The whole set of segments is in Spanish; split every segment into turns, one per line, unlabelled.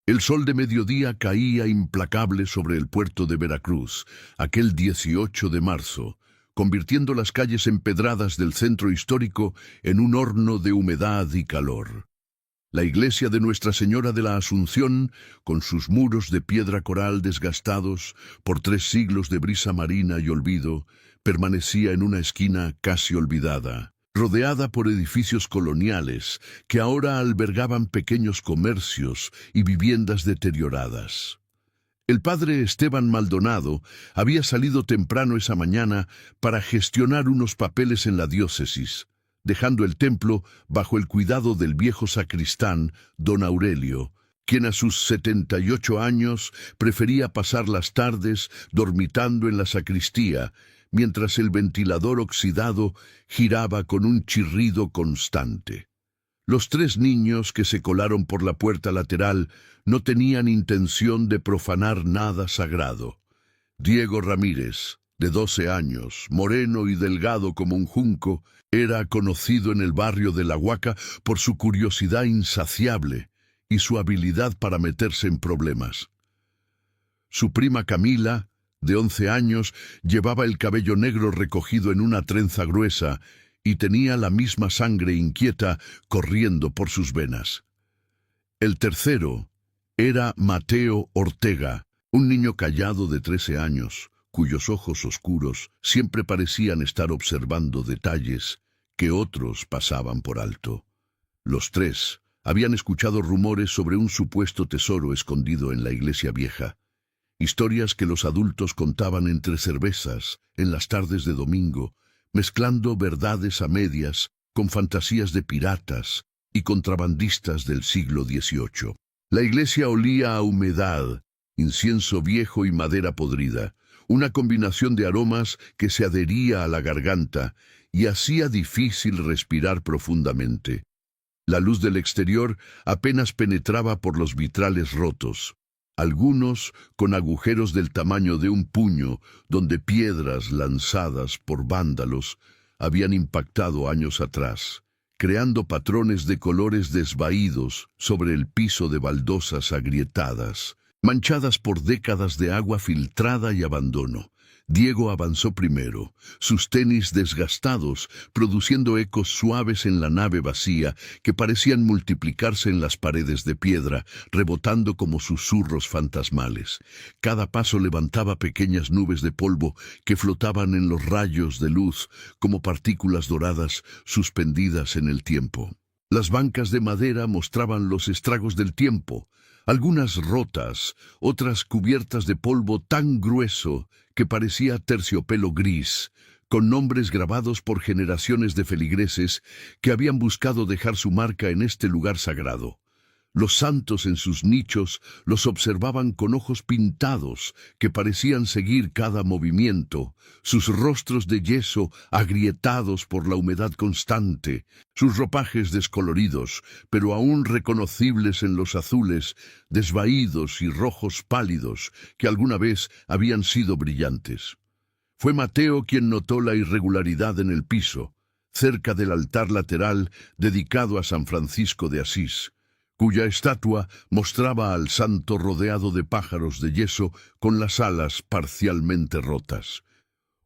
El sol de mediodía caía implacable sobre el puerto de Veracruz, aquel 18 de marzo, convirtiendo las calles empedradas del centro histórico en un horno de humedad y calor. La iglesia de Nuestra Señora de la Asunción, con sus muros de piedra coral desgastados por 3 siglos de brisa marina y olvido, permanecía en una esquina casi olvidada, rodeada por edificios coloniales que ahora albergaban pequeños comercios y viviendas deterioradas. El padre Esteban Maldonado había salido temprano esa mañana para gestionar unos papeles en la diócesis, dejando el templo bajo el cuidado del viejo sacristán, don Aurelio, quien a sus 78 años prefería pasar las tardes dormitando en la sacristía, mientras el ventilador oxidado giraba con un chirrido constante. Los 3 niños que se colaron por la puerta lateral no tenían intención de profanar nada sagrado. Diego Ramírez, de 12 años, moreno y delgado como un junco, era conocido en el barrio de La Huaca por su curiosidad insaciable y su habilidad para meterse en problemas. Su prima Camila, de 11 años, llevaba el cabello negro recogido en una trenza gruesa y tenía la misma sangre inquieta corriendo por sus venas. El tercero era Mateo Ortega, un niño callado de 13 años, cuyos ojos oscuros siempre parecían estar observando detalles que otros pasaban por alto. Los 3 habían escuchado rumores sobre un supuesto tesoro escondido en la iglesia vieja, historias que los adultos contaban entre cervezas en las tardes de domingo, mezclando verdades a medias con fantasías de piratas y contrabandistas del siglo XVIII. La iglesia olía a humedad, incienso viejo y madera podrida, una combinación de aromas que se adhería a la garganta y hacía difícil respirar profundamente. La luz del exterior apenas penetraba por los vitrales rotos, algunos con agujeros del tamaño de un puño, donde piedras lanzadas por vándalos habían impactado años atrás, creando patrones de colores desvaídos sobre el piso de baldosas agrietadas, manchadas por décadas de agua filtrada y abandono. Diego avanzó primero, sus tenis desgastados, produciendo ecos suaves en la nave vacía que parecían multiplicarse en las paredes de piedra, rebotando como susurros fantasmales. Cada paso levantaba pequeñas nubes de polvo que flotaban en los rayos de luz como partículas doradas suspendidas en el tiempo. Las bancas de madera mostraban los estragos del tiempo, algunas rotas, otras cubiertas de polvo tan grueso que parecía terciopelo gris, con nombres grabados por generaciones de feligreses que habían buscado dejar su marca en este lugar sagrado. Los santos en sus nichos los observaban con ojos pintados que parecían seguir cada movimiento, sus rostros de yeso agrietados por la humedad constante, sus ropajes descoloridos, pero aún reconocibles en los azules, desvaídos y rojos pálidos que alguna vez habían sido brillantes. Fue Mateo quien notó la irregularidad en el piso, cerca del altar lateral dedicado a San Francisco de Asís, cuya estatua mostraba al santo rodeado de pájaros de yeso con las alas parcialmente rotas.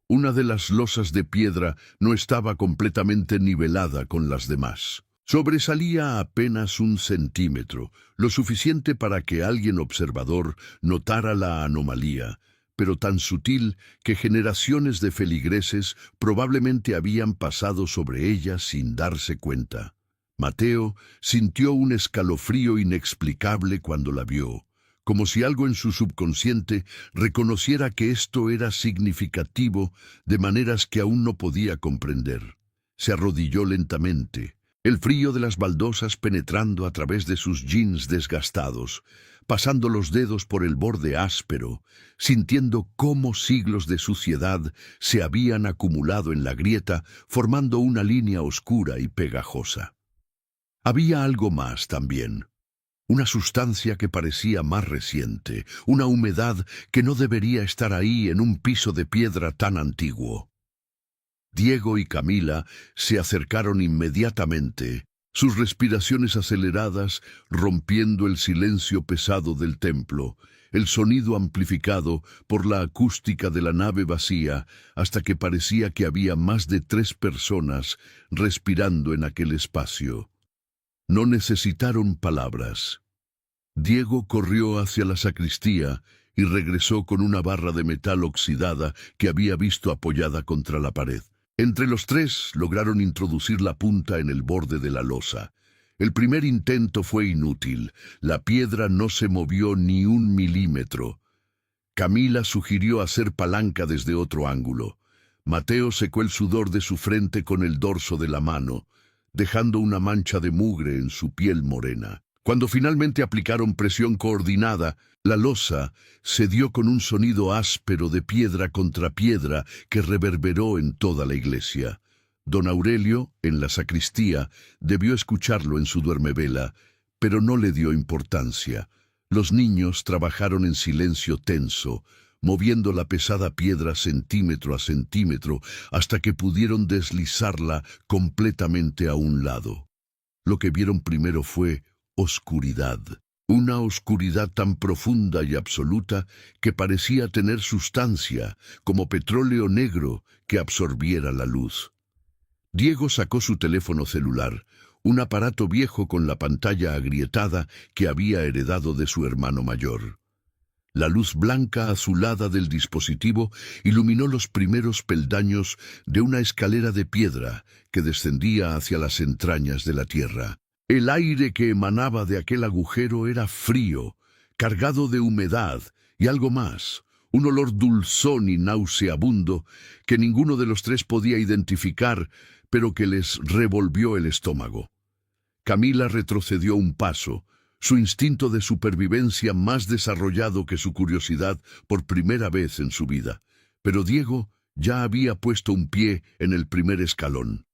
Una de las losas de piedra no estaba completamente nivelada con las demás. Sobresalía apenas 1 centímetro, lo suficiente para que alguien observador notara la anomalía, pero tan sutil que generaciones de feligreses probablemente habían pasado sobre ella sin darse cuenta. Mateo sintió un escalofrío inexplicable cuando la vio, como si algo en su subconsciente reconociera que esto era significativo de maneras que aún no podía comprender. Se arrodilló lentamente, el frío de las baldosas penetrando a través de sus jeans desgastados, pasando los dedos por el borde áspero, sintiendo cómo siglos de suciedad se habían acumulado en la grieta, formando una línea oscura y pegajosa. Había algo más también, una sustancia que parecía más reciente, una humedad que no debería estar ahí en un piso de piedra tan antiguo. Diego y Camila se acercaron inmediatamente, sus respiraciones aceleradas rompiendo el silencio pesado del templo, el sonido amplificado por la acústica de la nave vacía hasta que parecía que había más de 3 personas respirando en aquel espacio. No necesitaron palabras. Diego corrió hacia la sacristía y regresó con una barra de metal oxidada que había visto apoyada contra la pared. Entre los tres lograron introducir la punta en el borde de la losa. El primer intento fue inútil. La piedra no se movió ni 1 milímetro. Camila sugirió hacer palanca desde otro ángulo. Mateo secó el sudor de su frente con el dorso de la mano, dejando una mancha de mugre en su piel morena. Cuando finalmente aplicaron presión coordinada, la losa cedió con un sonido áspero de piedra contra piedra que reverberó en toda la iglesia. Don Aurelio, en la sacristía, debió escucharlo en su duermevela, pero no le dio importancia. Los niños trabajaron en silencio tenso, moviendo la pesada piedra centímetro a centímetro hasta que pudieron deslizarla completamente a un lado. Lo que vieron primero fue oscuridad. Una oscuridad tan profunda y absoluta que parecía tener sustancia, como petróleo negro que absorbiera la luz. Diego sacó su teléfono celular, un aparato viejo con la pantalla agrietada que había heredado de su hermano mayor. La luz blanca azulada del dispositivo iluminó los primeros peldaños de una escalera de piedra que descendía hacia las entrañas de la tierra. El aire que emanaba de aquel agujero era frío, cargado de humedad y algo más, un olor dulzón y nauseabundo que ninguno de los tres podía identificar, pero que les revolvió el estómago. Camila retrocedió un paso, su instinto de supervivencia más desarrollado que su curiosidad por primera vez en su vida. Pero Diego ya había puesto un pie en el primer escalón.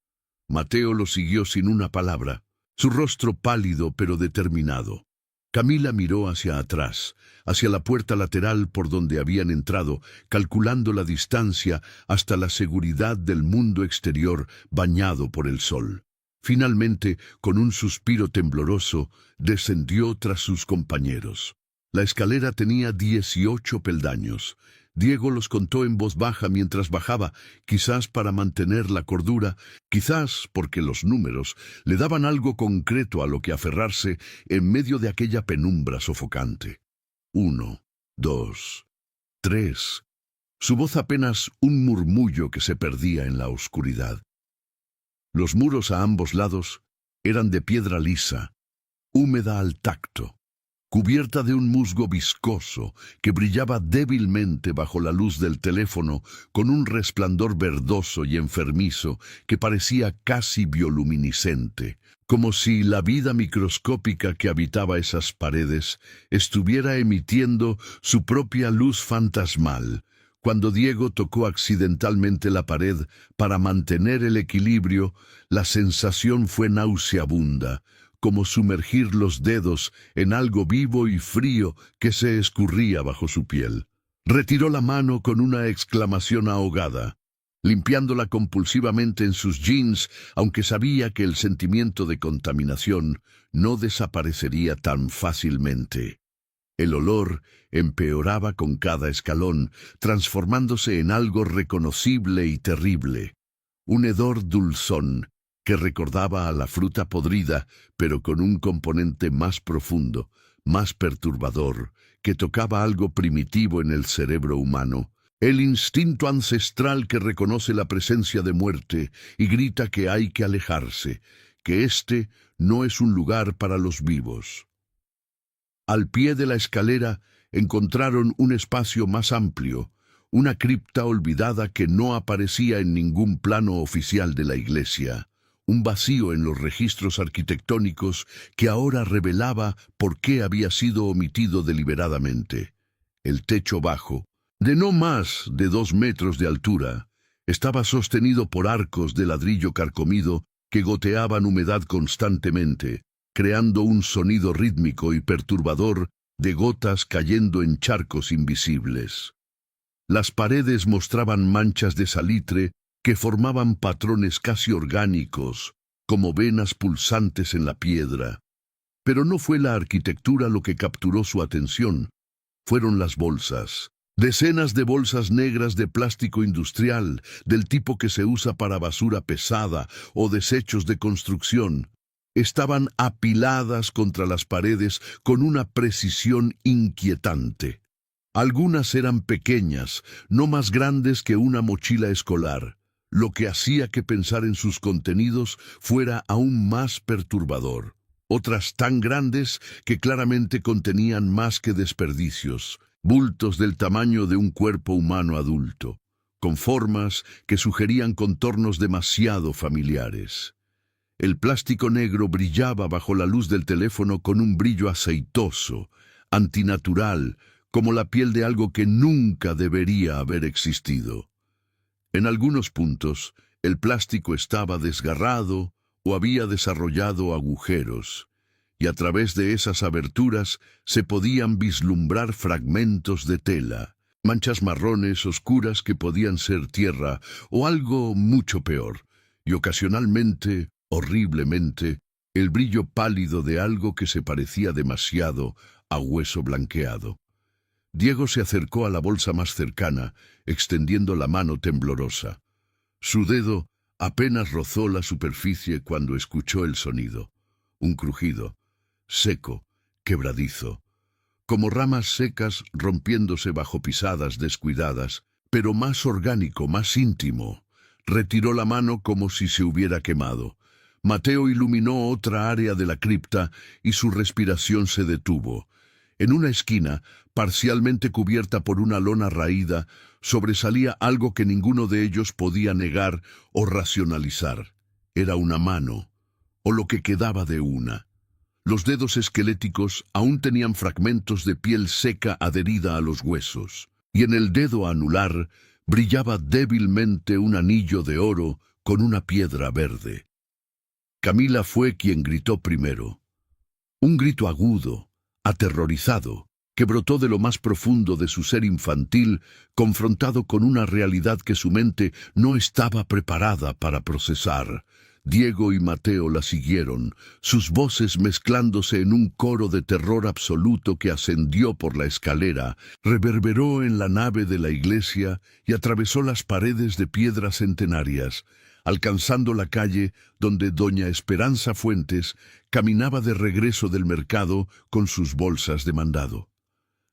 Mateo lo siguió sin una palabra, su rostro pálido pero determinado. Camila miró hacia atrás, hacia la puerta lateral por donde habían entrado, calculando la distancia hasta la seguridad del mundo exterior bañado por el sol. Finalmente, con un suspiro tembloroso, descendió tras sus compañeros. La escalera tenía 18 peldaños. Diego los contó en voz baja mientras bajaba, quizás para mantener la cordura, quizás porque los números le daban algo concreto a lo que aferrarse en medio de aquella penumbra sofocante. 1, 2, 3. Su voz apenas un murmullo que se perdía en la oscuridad. Los muros a ambos lados eran de piedra lisa, húmeda al tacto, cubierta de un musgo viscoso que brillaba débilmente bajo la luz del teléfono con un resplandor verdoso y enfermizo que parecía casi bioluminiscente, como si la vida microscópica que habitaba esas paredes estuviera emitiendo su propia luz fantasmal. Cuando Diego tocó accidentalmente la pared para mantener el equilibrio, la sensación fue nauseabunda, como sumergir los dedos en algo vivo y frío que se escurría bajo su piel. Retiró la mano con una exclamación ahogada, limpiándola compulsivamente en sus jeans, aunque sabía que el sentimiento de contaminación no desaparecería tan fácilmente. El olor empeoraba con cada escalón, transformándose en algo reconocible y terrible. Un hedor dulzón que recordaba a la fruta podrida, pero con un componente más profundo, más perturbador, que tocaba algo primitivo en el cerebro humano. El instinto ancestral que reconoce la presencia de muerte y grita que hay que alejarse, que este no es un lugar para los vivos. Al pie de la escalera encontraron un espacio más amplio, una cripta olvidada que no aparecía en ningún plano oficial de la iglesia, un vacío en los registros arquitectónicos que ahora revelaba por qué había sido omitido deliberadamente. El techo bajo, de no más de 2 metros de altura, estaba sostenido por arcos de ladrillo carcomido que goteaban humedad constantemente, creando un sonido rítmico y perturbador de gotas cayendo en charcos invisibles. Las paredes mostraban manchas de salitre que formaban patrones casi orgánicos, como venas pulsantes en la piedra. Pero no fue la arquitectura lo que capturó su atención, fueron las bolsas. Decenas de bolsas negras de plástico industrial, del tipo que se usa para basura pesada o desechos de construcción, estaban apiladas contra las paredes con una precisión inquietante. Algunas eran pequeñas, no más grandes que una mochila escolar, lo que hacía que pensar en sus contenidos fuera aún más perturbador. Otras tan grandes que claramente contenían más que desperdicios, bultos del tamaño de un cuerpo humano adulto, con formas que sugerían contornos demasiado familiares. El plástico negro brillaba bajo la luz del teléfono con un brillo aceitoso, antinatural, como la piel de algo que nunca debería haber existido. En algunos puntos, el plástico estaba desgarrado o había desarrollado agujeros, y a través de esas aberturas se podían vislumbrar fragmentos de tela, manchas marrones oscuras que podían ser tierra o algo mucho peor, y ocasionalmente, horriblemente, el brillo pálido de algo que se parecía demasiado a hueso blanqueado. Diego se acercó a la bolsa más cercana, extendiendo la mano temblorosa. Su dedo apenas rozó la superficie cuando escuchó el sonido. Un crujido, seco, quebradizo, como ramas secas rompiéndose bajo pisadas descuidadas, pero más orgánico, más íntimo. Retiró la mano como si se hubiera quemado. Mateo iluminó otra área de la cripta y su respiración se detuvo. En una esquina, parcialmente cubierta por una lona raída, sobresalía algo que ninguno de ellos podía negar o racionalizar. Era una mano, o lo que quedaba de una. Los dedos esqueléticos aún tenían fragmentos de piel seca adherida a los huesos, y en el dedo anular brillaba débilmente un anillo de oro con una piedra verde. Camila fue quien gritó primero. Un grito agudo, aterrorizado, que brotó de lo más profundo de su ser infantil, confrontado con una realidad que su mente no estaba preparada para procesar. Diego y Mateo la siguieron, sus voces mezclándose en un coro de terror absoluto que ascendió por la escalera, reverberó en la nave de la iglesia y atravesó las paredes de piedras centenarias, alcanzando la calle donde doña Esperanza Fuentes caminaba de regreso del mercado con sus bolsas de mandado.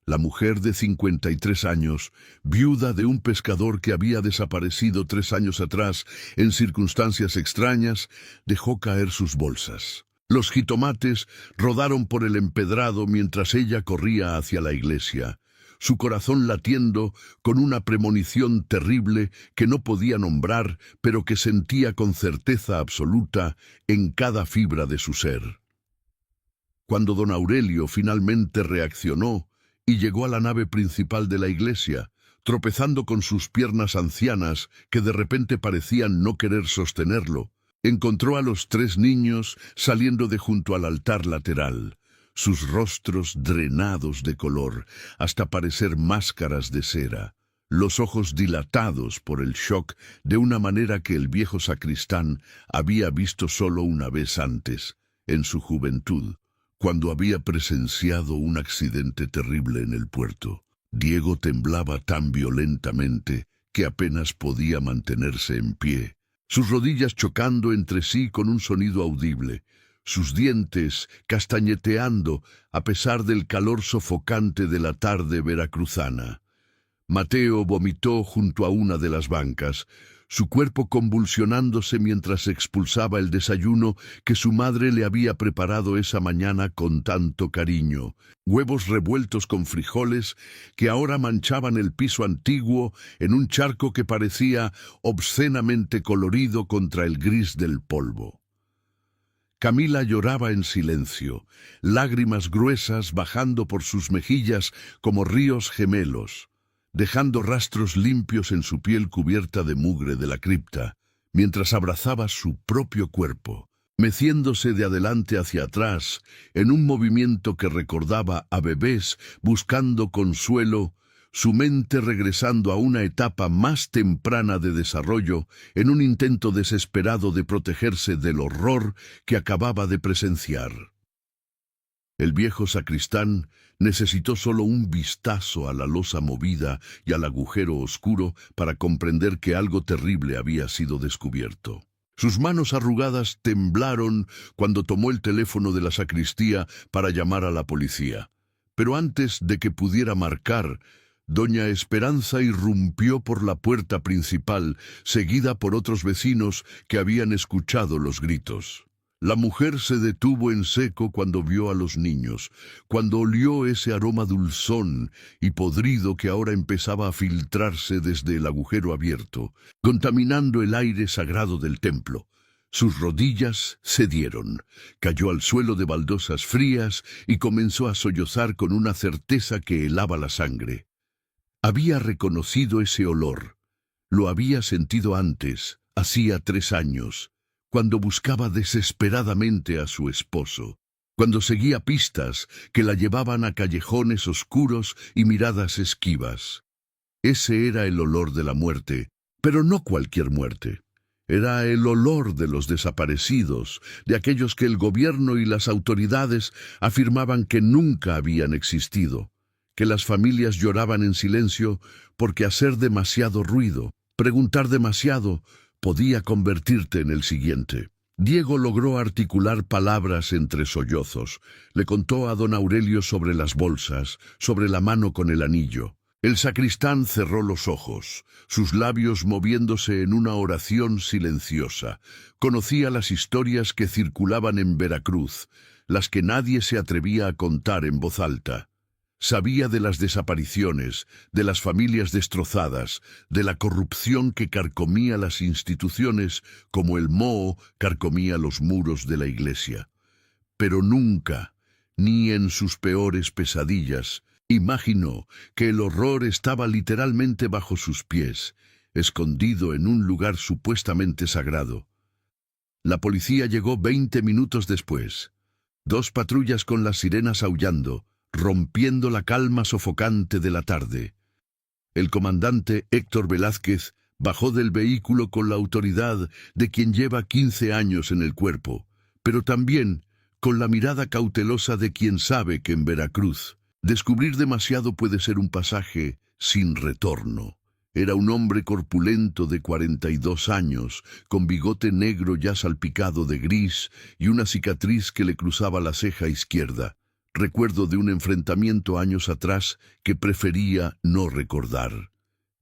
La mujer de 53 años, viuda de un pescador que había desaparecido 3 años atrás en circunstancias extrañas, dejó caer sus bolsas. Los jitomates rodaron por el empedrado mientras ella corría hacia la iglesia, su corazón latiendo con una premonición terrible que no podía nombrar, pero que sentía con certeza absoluta en cada fibra de su ser. Cuando don Aurelio finalmente reaccionó y llegó a la nave principal de la iglesia, tropezando con sus piernas ancianas que de repente parecían no querer sostenerlo, encontró a los 3 niños saliendo de junto al altar lateral, sus rostros drenados de color hasta parecer máscaras de cera, los ojos dilatados por el shock de una manera que el viejo sacristán había visto solo una vez antes, en su juventud, cuando había presenciado un accidente terrible en el puerto. Diego temblaba tan violentamente que apenas podía mantenerse en pie, sus rodillas chocando entre sí con un sonido audible, sus dientes castañeteando a pesar del calor sofocante de la tarde veracruzana. Mateo vomitó junto a una de las bancas, su cuerpo convulsionándose mientras expulsaba el desayuno que su madre le había preparado esa mañana con tanto cariño, huevos revueltos con frijoles que ahora manchaban el piso antiguo en un charco que parecía obscenamente colorido contra el gris del polvo. Camila lloraba en silencio, lágrimas gruesas bajando por sus mejillas como ríos gemelos, dejando rastros limpios en su piel cubierta de mugre de la cripta, mientras abrazaba su propio cuerpo, meciéndose de adelante hacia atrás, en un movimiento que recordaba a bebés buscando consuelo. su mente regresando a una etapa más temprana de desarrollo en un intento desesperado de protegerse del horror que acababa de presenciar. El viejo sacristán necesitó solo un vistazo a la losa movida y al agujero oscuro para comprender que algo terrible había sido descubierto. Sus manos arrugadas temblaron cuando tomó el teléfono de la sacristía para llamar a la policía. Pero antes de que pudiera marcar, doña Esperanza irrumpió por la puerta principal, seguida por otros vecinos que habían escuchado los gritos. La mujer se detuvo en seco cuando vio a los niños, cuando olió ese aroma dulzón y podrido que ahora empezaba a filtrarse desde el agujero abierto, contaminando el aire sagrado del templo. Sus rodillas cedieron, cayó al suelo de baldosas frías y comenzó a sollozar con una certeza que helaba la sangre. Había reconocido ese olor. Lo había sentido antes, hacía 3 años, cuando buscaba desesperadamente a su esposo, cuando seguía pistas que la llevaban a callejones oscuros y miradas esquivas. Ese era el olor de la muerte, pero no cualquier muerte. Era el olor de los desaparecidos, de aquellos que el gobierno y las autoridades afirmaban que nunca habían existido, que las familias lloraban en silencio porque hacer demasiado ruido, preguntar demasiado, podía convertirte en el siguiente. Diego logró articular palabras entre sollozos. Le contó a don Aurelio sobre las bolsas, sobre la mano con el anillo. El sacristán cerró los ojos, sus labios moviéndose en una oración silenciosa. Conocía las historias que circulaban en Veracruz, las que nadie se atrevía a contar en voz alta. Sabía de las desapariciones, de las familias destrozadas, de la corrupción que carcomía las instituciones como el moho carcomía los muros de la iglesia. Pero nunca, ni en sus peores pesadillas, imaginó que el horror estaba literalmente bajo sus pies, escondido en un lugar supuestamente sagrado. La policía llegó 20 minutos después. 2 patrullas con las sirenas aullando, rompiendo la calma sofocante de la tarde. El comandante Héctor Velázquez bajó del vehículo con la autoridad de quien lleva 15 años en el cuerpo, pero también con la mirada cautelosa de quien sabe que en Veracruz descubrir demasiado puede ser un pasaje sin retorno. Era un hombre corpulento de 42 años, con bigote negro ya salpicado de gris y una cicatriz que le cruzaba la ceja izquierda. Recuerdo de un enfrentamiento años atrás que prefería no recordar.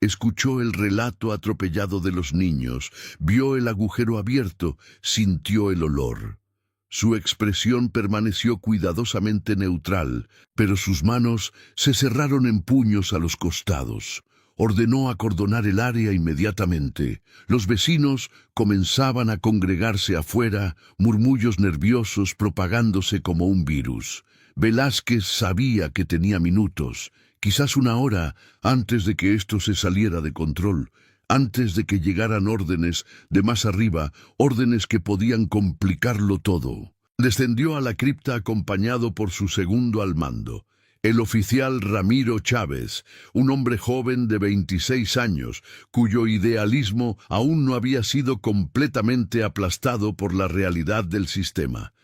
Escuchó el relato atropellado de los niños, vio el agujero abierto, sintió el olor. Su expresión permaneció cuidadosamente neutral, pero sus manos se cerraron en puños a los costados. Ordenó acordonar el área inmediatamente. Los vecinos comenzaban a congregarse afuera, murmullos nerviosos propagándose como un virus. Velázquez sabía que tenía minutos, quizás 1 hora, antes de que esto se saliera de control, antes de que llegaran órdenes de más arriba, órdenes que podían complicarlo todo. Descendió a la cripta acompañado por su segundo al mando, el oficial Ramiro Chávez, un hombre joven de 26 años, cuyo idealismo aún no había sido completamente aplastado por la realidad del sistema.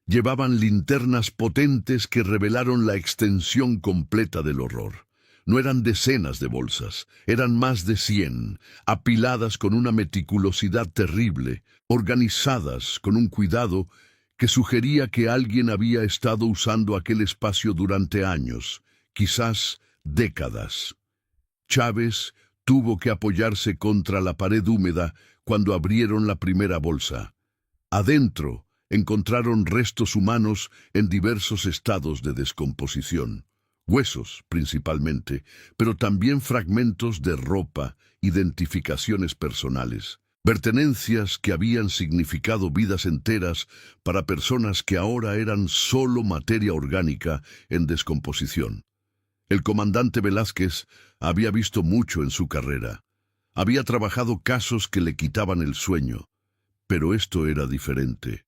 Llevaban linternas potentes que revelaron la extensión completa del horror. No eran decenas de bolsas, eran más de 100, apiladas con una meticulosidad terrible, organizadas con un cuidado que sugería que alguien había estado usando aquel espacio durante años, quizás décadas. Chávez tuvo que apoyarse contra la pared húmeda cuando abrieron la primera bolsa. Adentro encontraron restos humanos en diversos estados de descomposición. Huesos, principalmente, pero también fragmentos de ropa, identificaciones personales, pertenencias que habían significado vidas enteras para personas que ahora eran solo materia orgánica en descomposición. El comandante Velázquez había visto mucho en su carrera. Había trabajado casos que le quitaban el sueño, pero esto era diferente.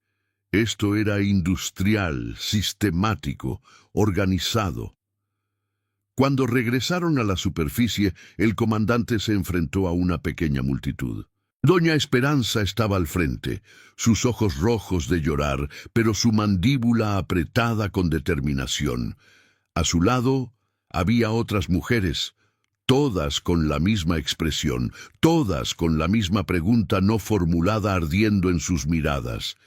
Esto era industrial, sistemático, organizado. Cuando regresaron a la superficie, el comandante se enfrentó a una pequeña multitud. Doña Esperanza estaba al frente, sus ojos rojos de llorar, pero su mandíbula apretada con determinación. A su lado había otras mujeres, todas con la misma expresión, todas con la misma pregunta no formulada ardiendo en sus miradas.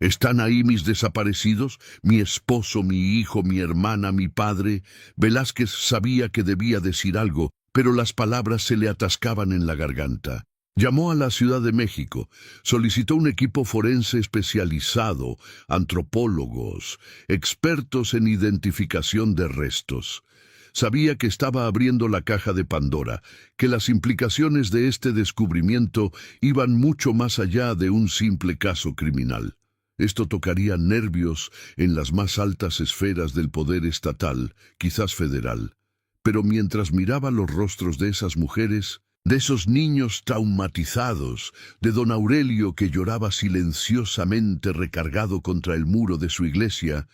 ¿Están ahí mis desaparecidos? ¿Mi esposo, mi hijo, mi hermana, mi padre? Velázquez sabía que debía decir algo, pero las palabras se le atascaban en la garganta. Llamó a la Ciudad de México, solicitó un equipo forense especializado, antropólogos, expertos en identificación de restos. Sabía que estaba abriendo la caja de Pandora, que las implicaciones de este descubrimiento iban mucho más allá de un simple caso criminal. Esto tocaría nervios en las más altas esferas del poder estatal, quizás federal. Pero mientras miraba los rostros de esas mujeres, de esos niños traumatizados, de don Aurelio que lloraba silenciosamente recargado contra el muro de su iglesia,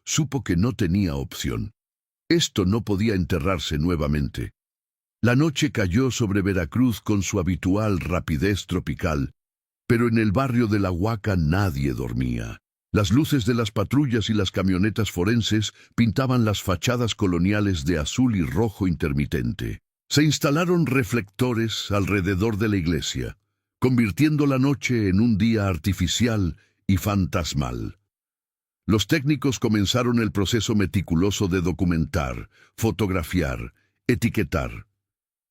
supo que no tenía opción. Esto no podía enterrarse nuevamente. La noche cayó sobre Veracruz con su habitual rapidez tropical, pero en el barrio de La Huaca nadie dormía. Las luces de las patrullas y las camionetas forenses pintaban las fachadas coloniales de azul y rojo intermitente. Se instalaron reflectores alrededor de la iglesia, convirtiendo la noche en un día artificial y fantasmal. Los técnicos comenzaron el proceso meticuloso de documentar, fotografiar, etiquetar.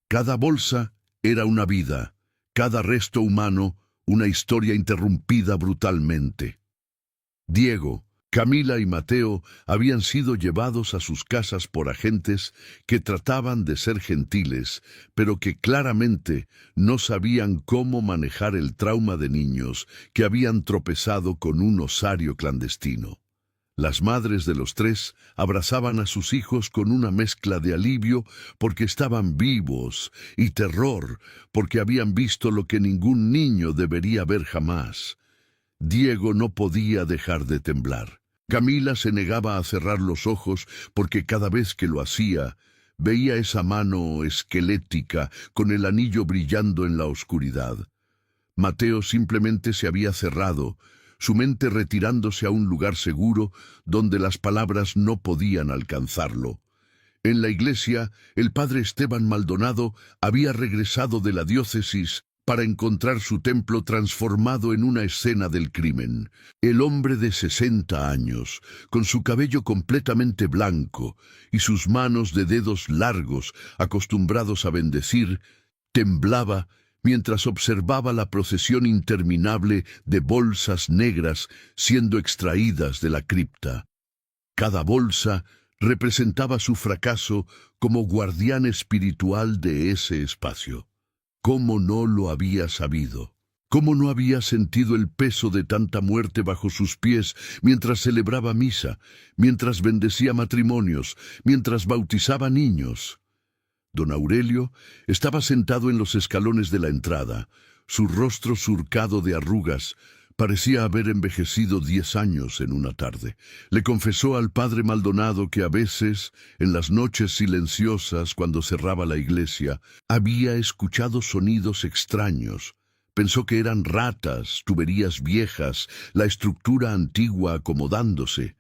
Cada bolsa era una vida, cada resto humano una historia interrumpida brutalmente. Diego, Camila y Mateo habían sido llevados a sus casas por agentes que trataban de ser gentiles, pero que claramente no sabían cómo manejar el trauma de niños que habían tropezado con un osario clandestino. Las madres de los tres abrazaban a sus hijos con una mezcla de alivio porque estaban vivos y terror porque habían visto lo que ningún niño debería ver jamás. Diego no podía dejar de temblar. Camila se negaba a cerrar los ojos porque cada vez que lo hacía, veía esa mano esquelética con el anillo brillando en la oscuridad. Mateo simplemente se había cerrado, su mente retirándose a un lugar seguro donde las palabras no podían alcanzarlo. En la iglesia, el padre Esteban Maldonado había regresado de la diócesis para encontrar su templo transformado en una escena del crimen. El hombre de 60 años, con su cabello completamente blanco y sus manos de dedos largos, acostumbrados a bendecir, temblaba mientras observaba la procesión interminable de bolsas negras siendo extraídas de la cripta. Cada bolsa representaba su fracaso como guardián espiritual de ese espacio. ¿Cómo no lo había sabido? ¿Cómo no había sentido el peso de tanta muerte bajo sus pies mientras celebraba misa, mientras bendecía matrimonios, mientras bautizaba niños? Don Aurelio estaba sentado en los escalones de la entrada, su rostro surcado de arrugas. Parecía haber envejecido 10 años en una tarde. Le confesó al padre Maldonado que a veces, en las noches silenciosas cuando cerraba la iglesia, había escuchado sonidos extraños. Pensó que eran ratas, tuberías viejas, la estructura antigua acomodándose.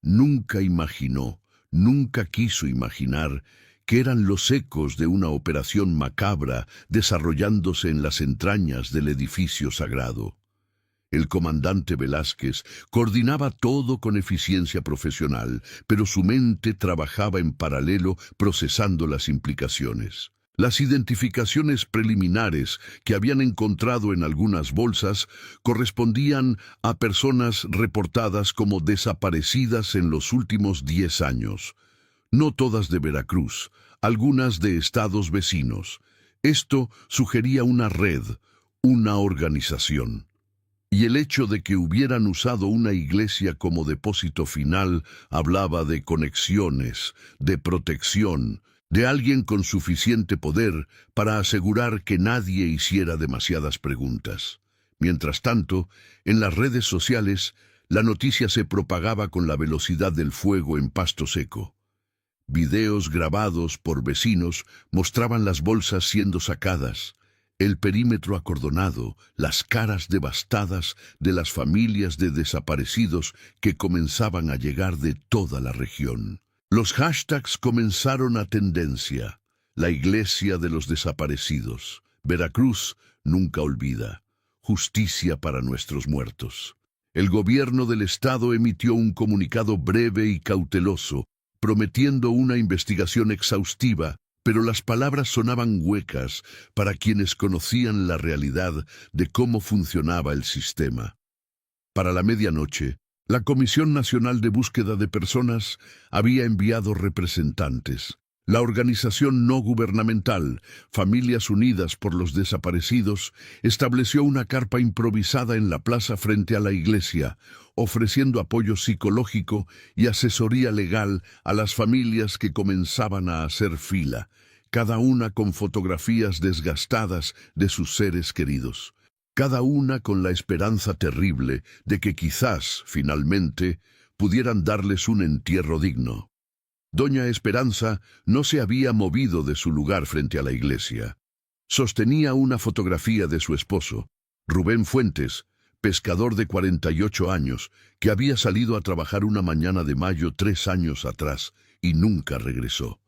Nunca imaginó, nunca quiso imaginar que eran los ecos de una operación macabra desarrollándose en las entrañas del edificio sagrado. El comandante Velázquez coordinaba todo con eficiencia profesional, pero su mente trabajaba en paralelo procesando las implicaciones. Las identificaciones preliminares que habían encontrado en algunas bolsas correspondían a personas reportadas como desaparecidas en los últimos 10 años. No todas de Veracruz, algunas de estados vecinos. Esto sugería una red, una organización. Y el hecho de que hubieran usado una iglesia como depósito final hablaba de conexiones, de protección, de alguien con suficiente poder para asegurar que nadie hiciera demasiadas preguntas. Mientras tanto, en las redes sociales, la noticia se propagaba con la velocidad del fuego en pasto seco. Videos grabados por vecinos mostraban las bolsas siendo sacadas, el perímetro acordonado, las caras devastadas de las familias de desaparecidos que comenzaban a llegar de toda la región. Los hashtags comenzaron a tendencia. La iglesia de los desaparecidos. Veracruz nunca olvida. Justicia para nuestros muertos. El gobierno del estado emitió un comunicado breve y cauteloso, prometiendo una investigación exhaustiva, pero las palabras sonaban huecas para quienes conocían la realidad de cómo funcionaba el sistema. Para la medianoche, la Comisión Nacional de Búsqueda de Personas había enviado representantes. La organización no gubernamental, Familias Unidas por los Desaparecidos, estableció una carpa improvisada en la plaza frente a la iglesia, ofreciendo apoyo psicológico y asesoría legal a las familias que comenzaban a hacer fila, cada una con fotografías desgastadas de sus seres queridos, cada una con la esperanza terrible de que quizás, finalmente, pudieran darles un entierro digno. Doña Esperanza no se había movido de su lugar frente a la iglesia. Sostenía una fotografía de su esposo, Rubén Fuentes, pescador de 48 años, que había salido a trabajar una mañana de mayo 3 años atrás y nunca regresó.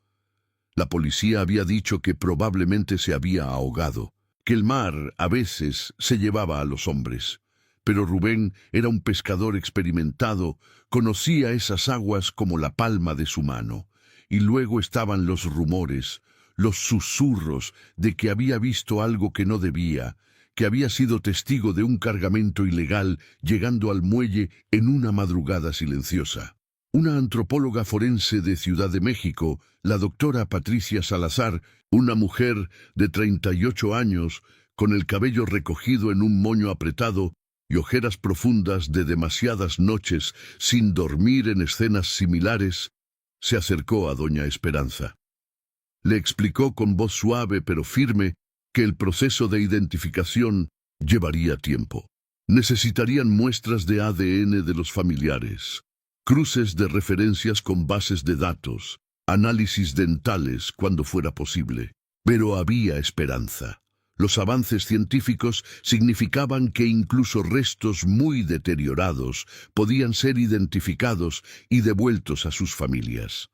La policía había dicho que probablemente se había ahogado, que el mar a veces se llevaba a los hombres. Pero Rubén era un pescador experimentado, conocía esas aguas como la palma de su mano. Y luego estaban los rumores, los susurros de que había visto algo que no debía, que había sido testigo de un cargamento ilegal llegando al muelle en una madrugada silenciosa. Una antropóloga forense de Ciudad de México, la doctora Patricia Salazar, una mujer de 38 años, con el cabello recogido en un moño apretado, y ojeras profundas de demasiadas noches sin dormir en escenas similares, se acercó a doña Esperanza. Le explicó con voz suave pero firme que el proceso de identificación llevaría tiempo. Necesitarían muestras de ADN de los familiares, cruces de referencias con bases de datos, análisis dentales cuando fuera posible. Pero había esperanza. Los avances científicos significaban que incluso restos muy deteriorados podían ser identificados y devueltos a sus familias.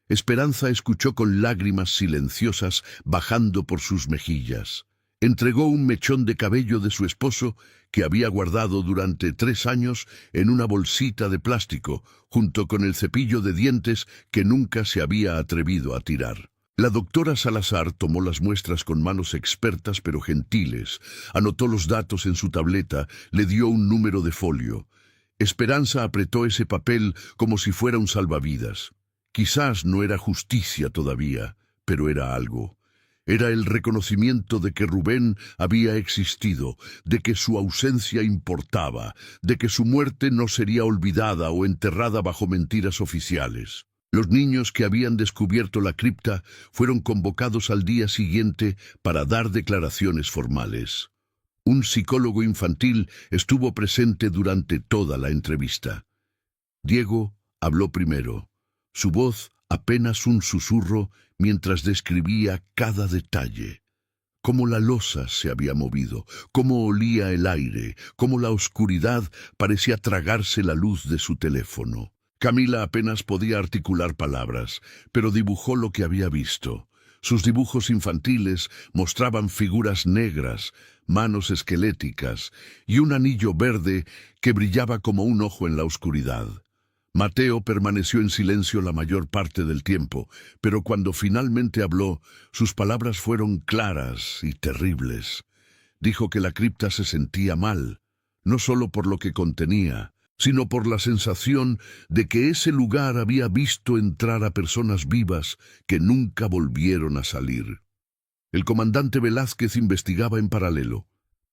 Esperanza escuchó con lágrimas silenciosas bajando por sus mejillas. Entregó un mechón de cabello de su esposo que había guardado durante 3 años en una bolsita de plástico, junto con el cepillo de dientes que nunca se había atrevido a tirar. La doctora Salazar tomó las muestras con manos expertas pero gentiles, anotó los datos en su tableta, le dio un número de folio. Esperanza apretó ese papel como si fuera un salvavidas. Quizás no era justicia todavía, pero era algo. Era el reconocimiento de que Rubén había existido, de que su ausencia importaba, de que su muerte no sería olvidada o enterrada bajo mentiras oficiales. Los niños que habían descubierto la cripta fueron convocados al día siguiente para dar declaraciones formales. Un psicólogo infantil estuvo presente durante toda la entrevista. Diego habló primero. Su voz apenas un susurro mientras describía cada detalle. Cómo la losa se había movido, cómo olía el aire, cómo la oscuridad parecía tragarse la luz de su teléfono. Camila apenas podía articular palabras, pero dibujó lo que había visto. Sus dibujos infantiles mostraban figuras negras, manos esqueléticas y un anillo verde que brillaba como un ojo en la oscuridad. Mateo permaneció en silencio la mayor parte del tiempo, pero cuando finalmente habló, sus palabras fueron claras y terribles. Dijo que la cripta se sentía mal, no solo por lo que contenía, sino por la sensación de que ese lugar había visto entrar a personas vivas que nunca volvieron a salir. El comandante Velázquez investigaba en paralelo.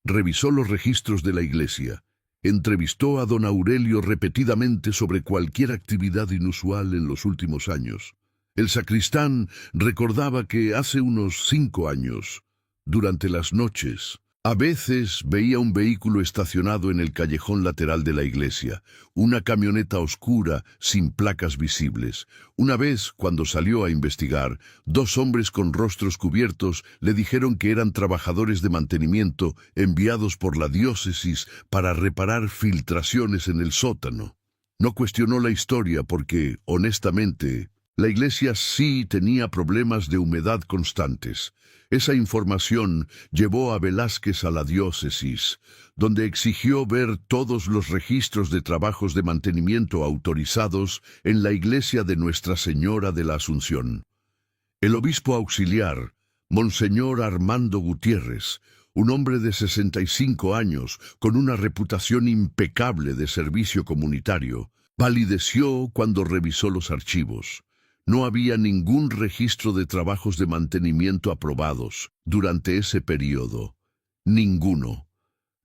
Revisó los registros de la iglesia. Entrevistó a don Aurelio repetidamente sobre cualquier actividad inusual en los últimos años. El sacristán recordaba que hace unos 5 años, durante las noches, A veces veía un vehículo estacionado en el callejón lateral de la iglesia, una camioneta oscura sin placas visibles. Una vez, cuando salió a investigar, dos hombres con rostros cubiertos le dijeron que eran trabajadores de mantenimiento enviados por la diócesis para reparar filtraciones en el sótano. No cuestionó la historia porque, honestamente, la iglesia sí tenía problemas de humedad constantes. Esa información llevó a Velázquez a la diócesis, donde exigió ver todos los registros de trabajos de mantenimiento autorizados en la iglesia de Nuestra Señora de la Asunción. El obispo auxiliar, Monseñor Armando Gutiérrez, un hombre de 65 años con una reputación impecable de servicio comunitario, palideció cuando revisó los archivos. No había ningún registro de trabajos de mantenimiento aprobados durante ese periodo. Ninguno.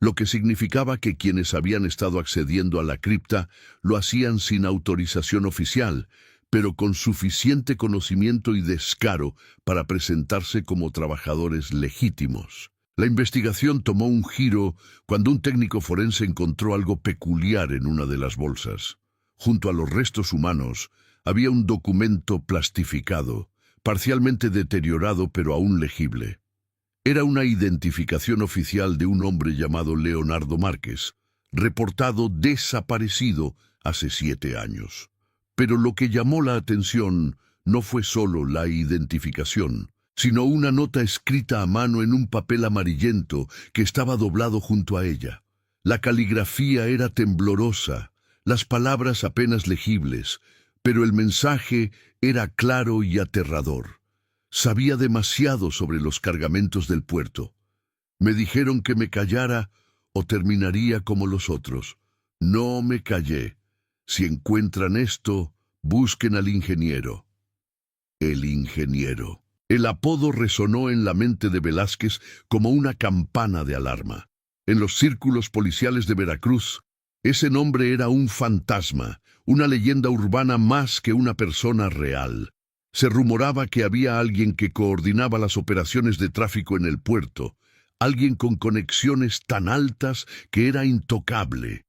Lo que significaba que quienes habían estado accediendo a la cripta lo hacían sin autorización oficial, pero con suficiente conocimiento y descaro para presentarse como trabajadores legítimos. La investigación tomó un giro cuando un técnico forense encontró algo peculiar en una de las bolsas. Junto a los restos humanos, había un documento plastificado, parcialmente deteriorado pero aún legible. Era una identificación oficial de un hombre llamado Leonardo Márquez, reportado desaparecido hace 7 años. Pero lo que llamó la atención no fue solo la identificación, sino una nota escrita a mano en un papel amarillento que estaba doblado junto a ella. La caligrafía era temblorosa, las palabras apenas legibles, pero el mensaje era claro y aterrador. Sabía demasiado sobre los cargamentos del puerto. Me dijeron que me callara o terminaría como los otros. No me callé. Si encuentran esto, busquen al ingeniero. El ingeniero. El apodo resonó en la mente de Velázquez como una campana de alarma. En los círculos policiales de Veracruz, ese nombre era un fantasma, una leyenda urbana más que una persona real. Se rumoraba que había alguien que coordinaba las operaciones de tráfico en el puerto, alguien con conexiones tan altas que era intocable.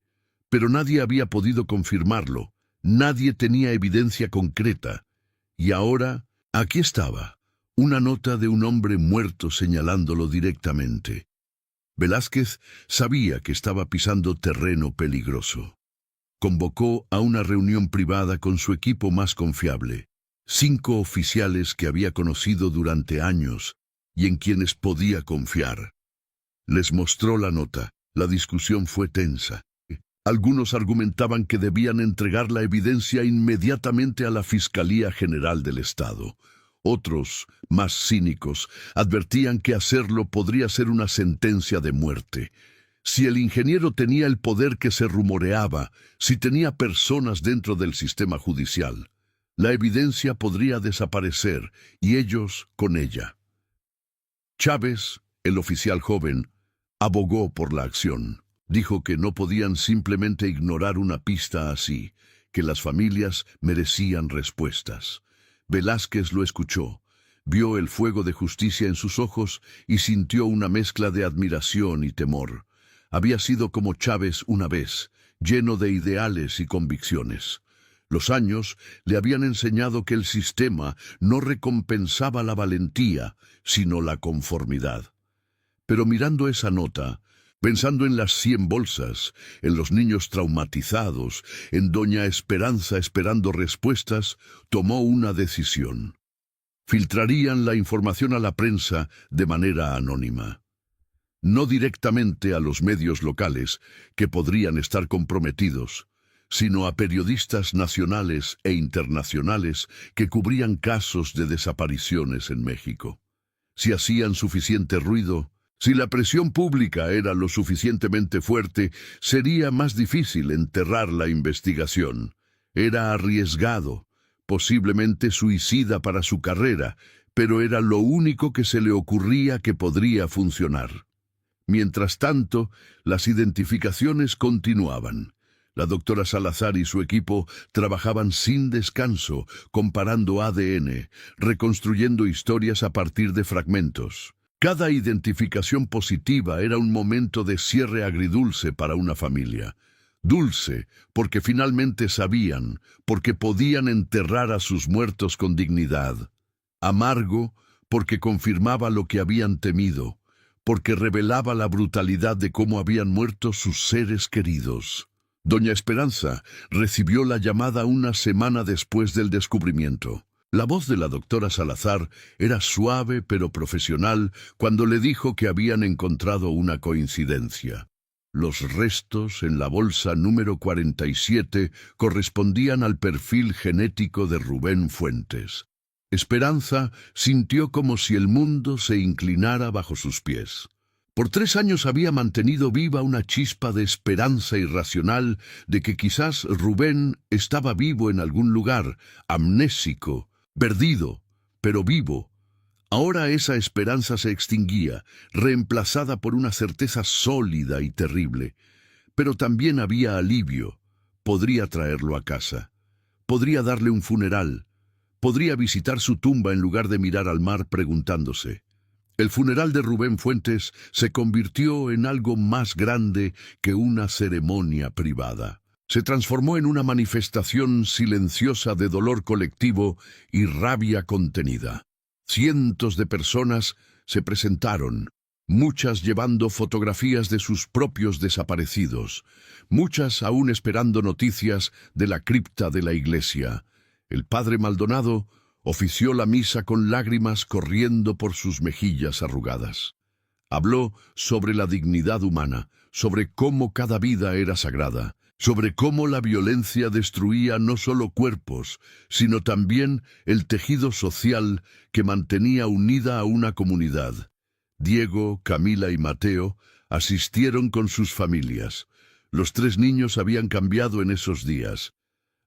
Pero nadie había podido confirmarlo, nadie tenía evidencia concreta. Y ahora, aquí estaba, una nota de un hombre muerto señalándolo directamente. Velázquez sabía que estaba pisando terreno peligroso. Convocó a una reunión privada con su equipo más confiable, 5 oficiales que había conocido durante años y en quienes podía confiar. Les mostró la nota. La discusión fue tensa. Algunos argumentaban que debían entregar la evidencia inmediatamente a la Fiscalía General del Estado. Otros, más cínicos, advertían que hacerlo podría ser una sentencia de muerte. Si el ingeniero tenía el poder que se rumoreaba, si tenía personas dentro del sistema judicial, la evidencia podría desaparecer y ellos con ella. Chávez, el oficial joven, abogó por la acción. Dijo que no podían simplemente ignorar una pista así, que las familias merecían respuestas. Velázquez lo escuchó, vio el fuego de justicia en sus ojos y sintió una mezcla de admiración y temor. Había sido como Chávez una vez, lleno de ideales y convicciones. Los años le habían enseñado que el sistema no recompensaba la valentía, sino la conformidad. Pero mirando esa nota, pensando en las 100 bolsas, en los niños traumatizados, en doña Esperanza esperando respuestas, tomó una decisión. Filtrarían la información a la prensa de manera anónima. No directamente a los medios locales, que podrían estar comprometidos, sino a periodistas nacionales e internacionales que cubrían casos de desapariciones en México. Si hacían suficiente ruido, si la presión pública era lo suficientemente fuerte, sería más difícil enterrar la investigación. Era arriesgado, posiblemente suicida para su carrera, pero era lo único que se le ocurría que podría funcionar. Mientras tanto, las identificaciones continuaban. La doctora Salazar y su equipo trabajaban sin descanso, comparando ADN, reconstruyendo historias a partir de fragmentos. Cada identificación positiva era un momento de cierre agridulce para una familia. Dulce, porque finalmente sabían, porque podían enterrar a sus muertos con dignidad. Amargo, porque confirmaba lo que habían temido, porque revelaba la brutalidad de cómo habían muerto sus seres queridos. Doña Esperanza recibió la llamada una semana después del descubrimiento. La voz de la doctora Salazar era suave pero profesional cuando le dijo que habían encontrado una coincidencia. Los restos en la bolsa número 47 correspondían al perfil genético de Rubén Fuentes. Esperanza sintió como si el mundo se inclinara bajo sus pies. Por 3 años había mantenido viva una chispa de esperanza irracional de que quizás Rubén estaba vivo en algún lugar, amnésico, perdido, pero vivo. Ahora esa esperanza se extinguía, reemplazada por una certeza sólida y terrible. Pero también había alivio. Podría traerlo a casa. Podría darle un funeral. Podría visitar su tumba en lugar de mirar al mar preguntándose. El funeral de Rubén Fuentes se convirtió en algo más grande que una ceremonia privada. Se transformó en una manifestación silenciosa de dolor colectivo y rabia contenida. Cientos de personas se presentaron, muchas llevando fotografías de sus propios desaparecidos, muchas aún esperando noticias de la cripta de la iglesia. El padre Maldonado ofició la misa con lágrimas corriendo por sus mejillas arrugadas. Habló sobre la dignidad humana, sobre cómo cada vida era sagrada, sobre cómo la violencia destruía no solo cuerpos, sino también el tejido social que mantenía unida a una comunidad. Diego, Camila y Mateo asistieron con sus familias. Los 3 niños habían cambiado en esos días.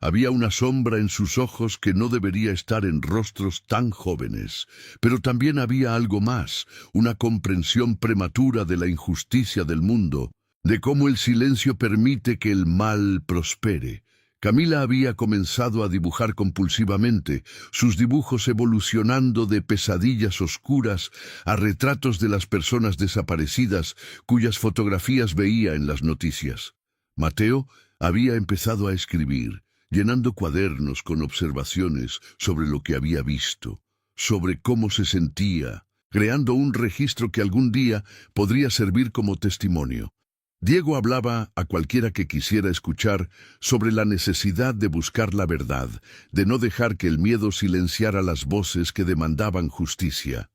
Había una sombra en sus ojos que no debería estar en rostros tan jóvenes, pero también había algo más, una comprensión prematura de la injusticia del mundo, de cómo el silencio permite que el mal prospere. Camila había comenzado a dibujar compulsivamente, sus dibujos evolucionando de pesadillas oscuras a retratos de las personas desaparecidas cuyas fotografías veía en las noticias. Mateo había empezado a escribir, llenando cuadernos con observaciones sobre lo que había visto, sobre cómo se sentía, creando un registro que algún día podría servir como testimonio. Diego hablaba a cualquiera que quisiera escuchar sobre la necesidad de buscar la verdad, de no dejar que el miedo silenciara las voces que demandaban justicia.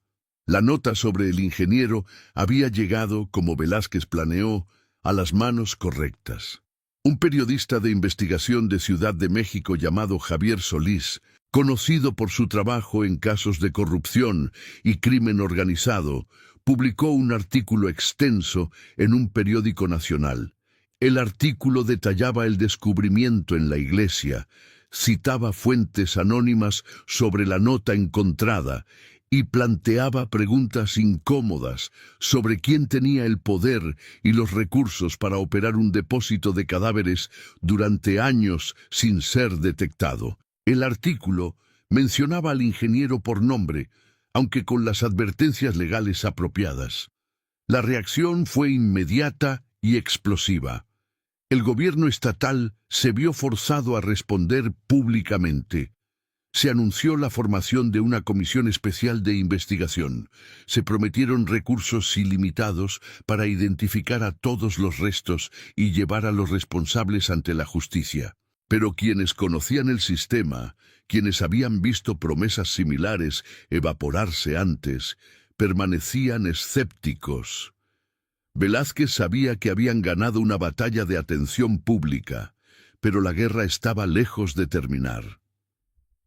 La nota sobre el ingeniero había llegado, como Velázquez planeó, a las manos correctas. Un periodista de investigación de Ciudad de México llamado Javier Solís, conocido por su trabajo en casos de corrupción y crimen organizado, publicó un artículo extenso en un periódico nacional. El artículo detallaba el descubrimiento en la iglesia, citaba fuentes anónimas sobre la nota encontrada y planteaba preguntas incómodas sobre quién tenía el poder y los recursos para operar un depósito de cadáveres durante años sin ser detectado. El artículo mencionaba al ingeniero por nombre, aunque con las advertencias legales apropiadas. La reacción fue inmediata y explosiva. El gobierno estatal se vio forzado a responder públicamente. Se anunció la formación de una comisión especial de investigación. Se prometieron recursos ilimitados para identificar a todos los restos y llevar a los responsables ante la justicia. Pero quienes conocían el sistema, quienes habían visto promesas similares evaporarse antes, permanecían escépticos. Velázquez sabía que habían ganado una batalla de atención pública, pero la guerra estaba lejos de terminar.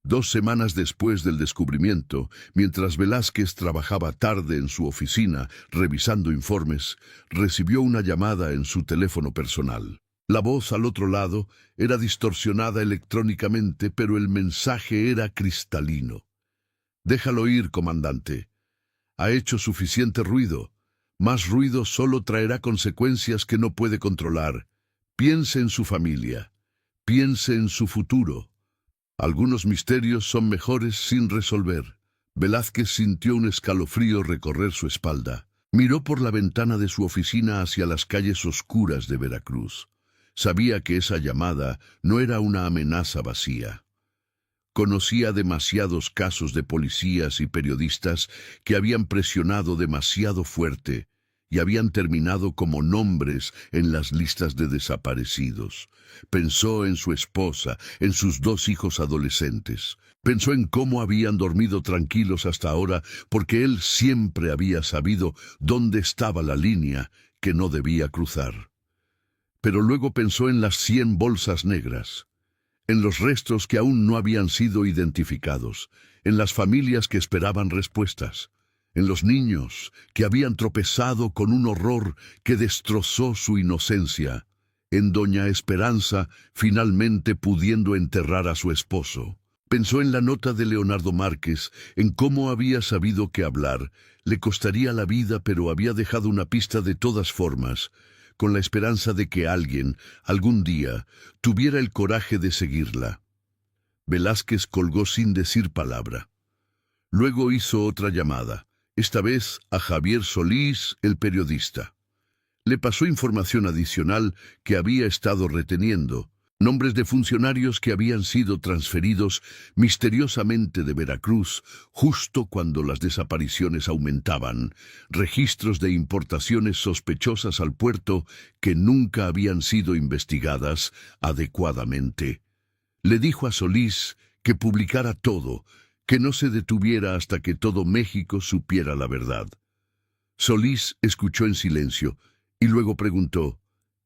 2 semanas después del descubrimiento, mientras Velázquez trabajaba tarde en su oficina revisando informes, recibió una llamada en su teléfono personal. La voz al otro lado era distorsionada electrónicamente, pero el mensaje era cristalino. «Déjalo ir, comandante. Ha hecho suficiente ruido. Más ruido solo traerá consecuencias que no puede controlar. Piense en su familia. Piense en su futuro. Algunos misterios son mejores sin resolver. Velázquez sintió un escalofrío recorrer su espalda. Miró por la ventana de su oficina hacia las calles oscuras de Veracruz. Sabía que esa llamada no era una amenaza vacía. Conocía demasiados casos de policías y periodistas que habían presionado demasiado fuerte y habían terminado como nombres en las listas de desaparecidos. Pensó en su esposa, en sus 2 hijos adolescentes. Pensó en cómo habían dormido tranquilos hasta ahora, porque él siempre había sabido dónde estaba la línea que no debía cruzar. Pero luego pensó en las 100 bolsas negras, en los restos que aún no habían sido identificados, en las familias que esperaban respuestas, en los niños que habían tropezado con un horror que destrozó su inocencia, en doña Esperanza finalmente pudiendo enterrar a su esposo. Pensó en la nota de Leonardo Márquez, en cómo había sabido que hablar le costaría la vida, pero había dejado una pista de todas formas, con la esperanza de que alguien, algún día, tuviera el coraje de seguirla. Velázquez colgó sin decir palabra. Luego hizo otra llamada, esta vez a Javier Solís, el periodista. Le pasó información adicional que había estado reteniendo, nombres de funcionarios que habían sido transferidos misteriosamente de Veracruz justo cuando las desapariciones aumentaban, registros de importaciones sospechosas al puerto que nunca habían sido investigadas adecuadamente. Le dijo a Solís que publicara todo, que no se detuviera hasta que todo México supiera la verdad. Solís escuchó en silencio y luego preguntó: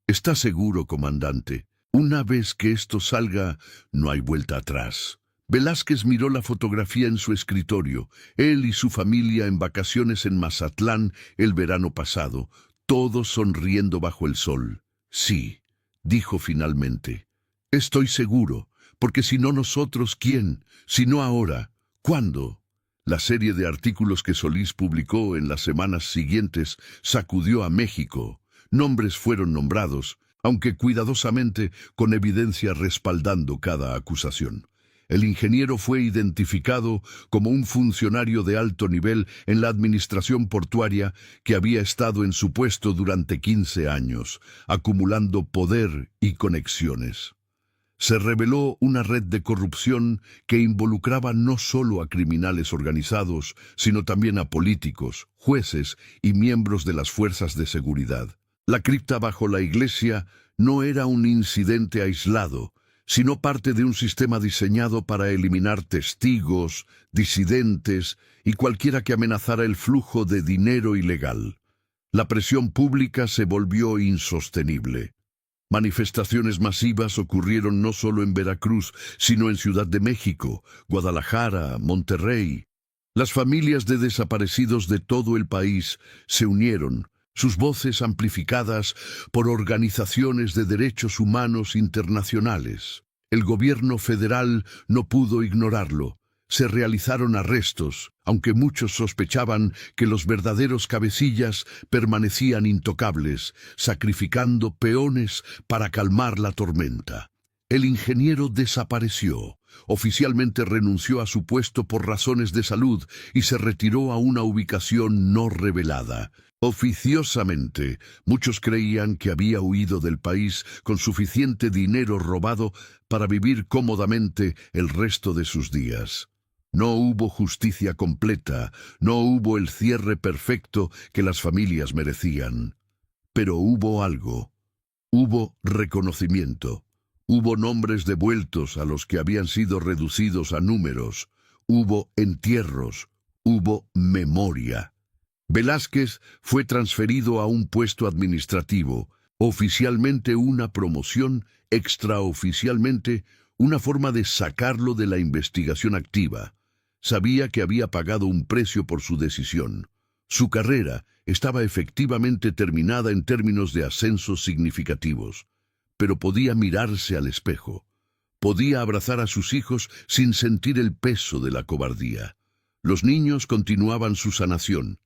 «¿Está seguro, comandante? Una vez que esto salga, no hay vuelta atrás». Velázquez miró la fotografía en su escritorio, él y su familia en vacaciones en Mazatlán el verano pasado, todos sonriendo bajo el sol. «Sí», dijo finalmente. «Estoy seguro, porque si no nosotros, ¿quién? Si no ahora, ¿cuándo?». La serie de artículos que Solís publicó en las semanas siguientes sacudió a México. Nombres fueron nombrados, aunque cuidadosamente, con evidencia respaldando cada acusación. El ingeniero fue identificado como un funcionario de alto nivel en la administración portuaria que había estado en su puesto durante 15 años, acumulando poder y conexiones. Se reveló una red de corrupción que involucraba no solo a criminales organizados, sino también a políticos, jueces y miembros de las fuerzas de seguridad. La cripta bajo la iglesia no era un incidente aislado, sino parte de un sistema diseñado para eliminar testigos, disidentes y cualquiera que amenazara el flujo de dinero ilegal. La presión pública se volvió insostenible. Manifestaciones masivas ocurrieron no solo en Veracruz, sino en Ciudad de México, Guadalajara, Monterrey. Las familias de desaparecidos de todo el país se unieron, sus voces amplificadas por organizaciones de derechos humanos internacionales. El gobierno federal no pudo ignorarlo. Se realizaron arrestos, aunque muchos sospechaban que los verdaderos cabecillas permanecían intocables, sacrificando peones para calmar la tormenta. El ingeniero desapareció. Oficialmente renunció a su puesto por razones de salud y se retiró a una ubicación no revelada. Oficiosamente, muchos creían que había huido del país con suficiente dinero robado para vivir cómodamente el resto de sus días. No hubo justicia completa, no hubo el cierre perfecto que las familias merecían. Pero hubo algo. Hubo reconocimiento. Hubo nombres devueltos a los que habían sido reducidos a números. Hubo entierros. Hubo memoria. Velázquez fue transferido a un puesto administrativo, oficialmente una promoción, extraoficialmente una forma de sacarlo de la investigación activa. Sabía que había pagado un precio por su decisión. Su carrera estaba efectivamente terminada en términos de ascensos significativos, pero podía mirarse al espejo. Podía abrazar a sus hijos sin sentir el peso de la cobardía. Los niños continuaban su sanación,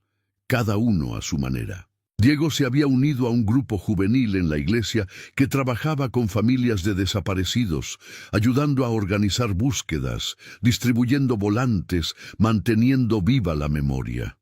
cada uno a su manera. Diego se había unido a un grupo juvenil en la iglesia que trabajaba con familias de desaparecidos, ayudando a organizar búsquedas, distribuyendo volantes, manteniendo viva la memoria.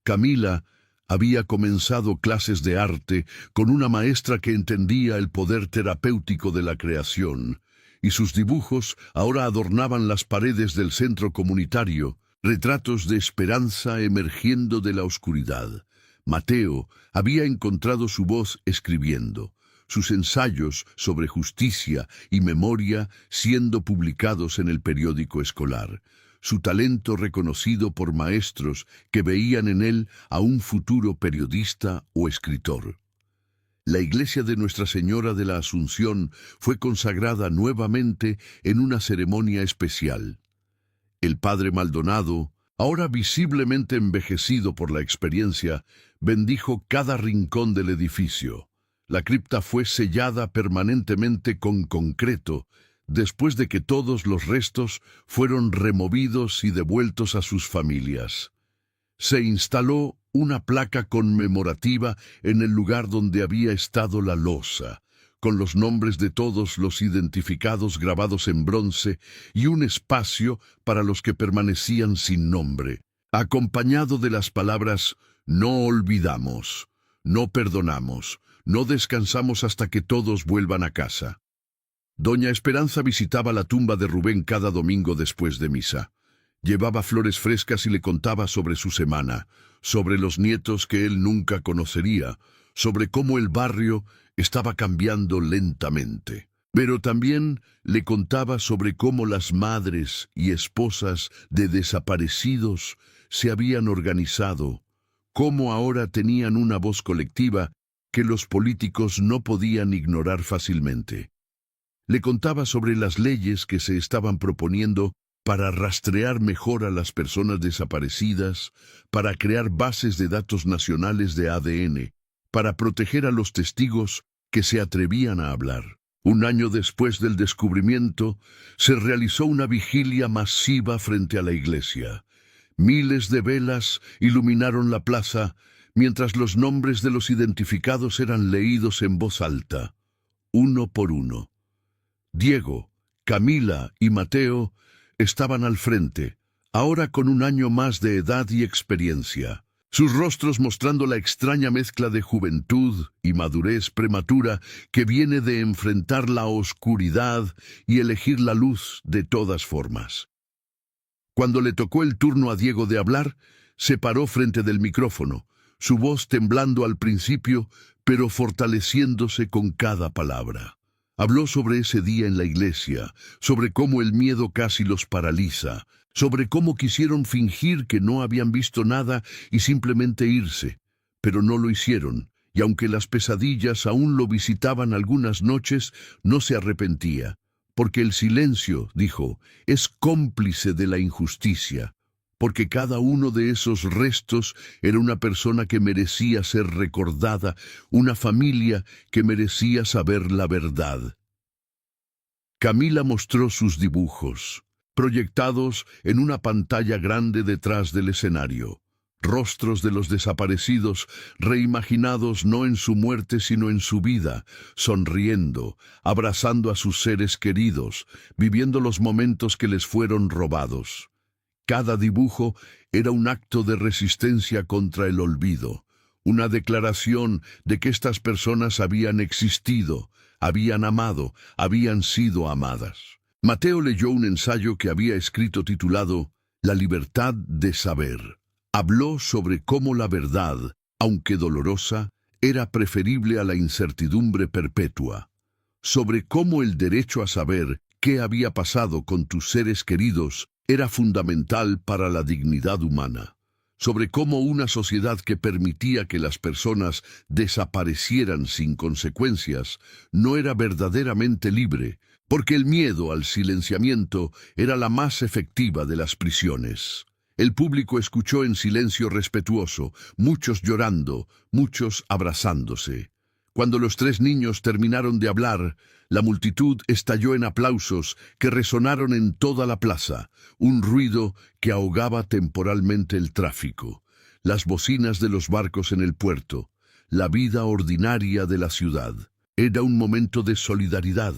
Camila había comenzado clases de arte con una maestra que entendía el poder terapéutico de la creación, y sus dibujos ahora adornaban las paredes del centro comunitario, retratos de esperanza emergiendo de la oscuridad. Mateo había encontrado su voz escribiendo, sus ensayos sobre justicia y memoria siendo publicados en el periódico escolar, su talento reconocido por maestros que veían en él a un futuro periodista o escritor. La iglesia de Nuestra Señora de la Asunción fue consagrada nuevamente en una ceremonia especial. El padre Maldonado, ahora visiblemente envejecido por la experiencia, bendijo cada rincón del edificio. La cripta fue sellada permanentemente con concreto, después de que todos los restos fueron removidos y devueltos a sus familias. Se instaló una placa conmemorativa en el lugar donde había estado la losa, con los nombres de todos los identificados grabados en bronce y un espacio para los que permanecían sin nombre, acompañado de las palabras «No olvidamos, no perdonamos, no descansamos hasta que todos vuelvan a casa». Doña Esperanza visitaba la tumba de Rubén cada domingo después de misa. Llevaba flores frescas y le contaba sobre su semana, sobre los nietos que él nunca conocería, sobre cómo el barrio estaba cambiando lentamente. Pero también le contaba sobre cómo las madres y esposas de desaparecidos se habían organizado, cómo ahora tenían una voz colectiva que los políticos no podían ignorar fácilmente. Le contaba sobre las leyes que se estaban proponiendo para rastrear mejor a las personas desaparecidas, para crear bases de datos nacionales de ADN, para proteger a los testigos que se atrevían a hablar. Un año después del descubrimiento, se realizó una vigilia masiva frente a la iglesia. Miles de velas iluminaron la plaza, mientras los nombres de los identificados eran leídos en voz alta, uno por uno. Diego, Camila y Mateo estaban al frente, ahora con un año más de edad y experiencia, sus rostros mostrando la extraña mezcla de juventud y madurez prematura que viene de enfrentar la oscuridad y elegir la luz de todas formas. Cuando le tocó el turno a Diego de hablar, se paró frente del micrófono, su voz temblando al principio, pero fortaleciéndose con cada palabra. Habló sobre ese día en la iglesia, sobre cómo el miedo casi los paraliza, sobre cómo quisieron fingir que no habían visto nada y simplemente irse, pero no lo hicieron, y aunque las pesadillas aún lo visitaban algunas noches, no se arrepentía, porque el silencio, dijo, es cómplice de la injusticia, porque cada uno de esos restos era una persona que merecía ser recordada, una familia que merecía saber la verdad. Camila mostró sus dibujos, proyectados en una pantalla grande detrás del escenario. Rostros de los desaparecidos, reimaginados no en su muerte sino en su vida, sonriendo, abrazando a sus seres queridos, viviendo los momentos que les fueron robados. Cada dibujo era un acto de resistencia contra el olvido, una declaración de que estas personas habían existido, habían amado, habían sido amadas. Mateo leyó un ensayo que había escrito titulado «La libertad de saber». Habló sobre cómo la verdad, aunque dolorosa, era preferible a la incertidumbre perpetua, sobre cómo el derecho a saber qué había pasado con tus seres queridos era fundamental para la dignidad humana, sobre cómo una sociedad que permitía que las personas desaparecieran sin consecuencias no era verdaderamente libre, porque el miedo al silenciamiento era la más efectiva de las prisiones. El público escuchó en silencio respetuoso, muchos llorando, muchos abrazándose. Cuando los tres niños terminaron de hablar, la multitud estalló en aplausos que resonaron en toda la plaza, un ruido que ahogaba temporalmente el tráfico, las bocinas de los barcos en el puerto, la vida ordinaria de la ciudad. Era un momento de solidaridad,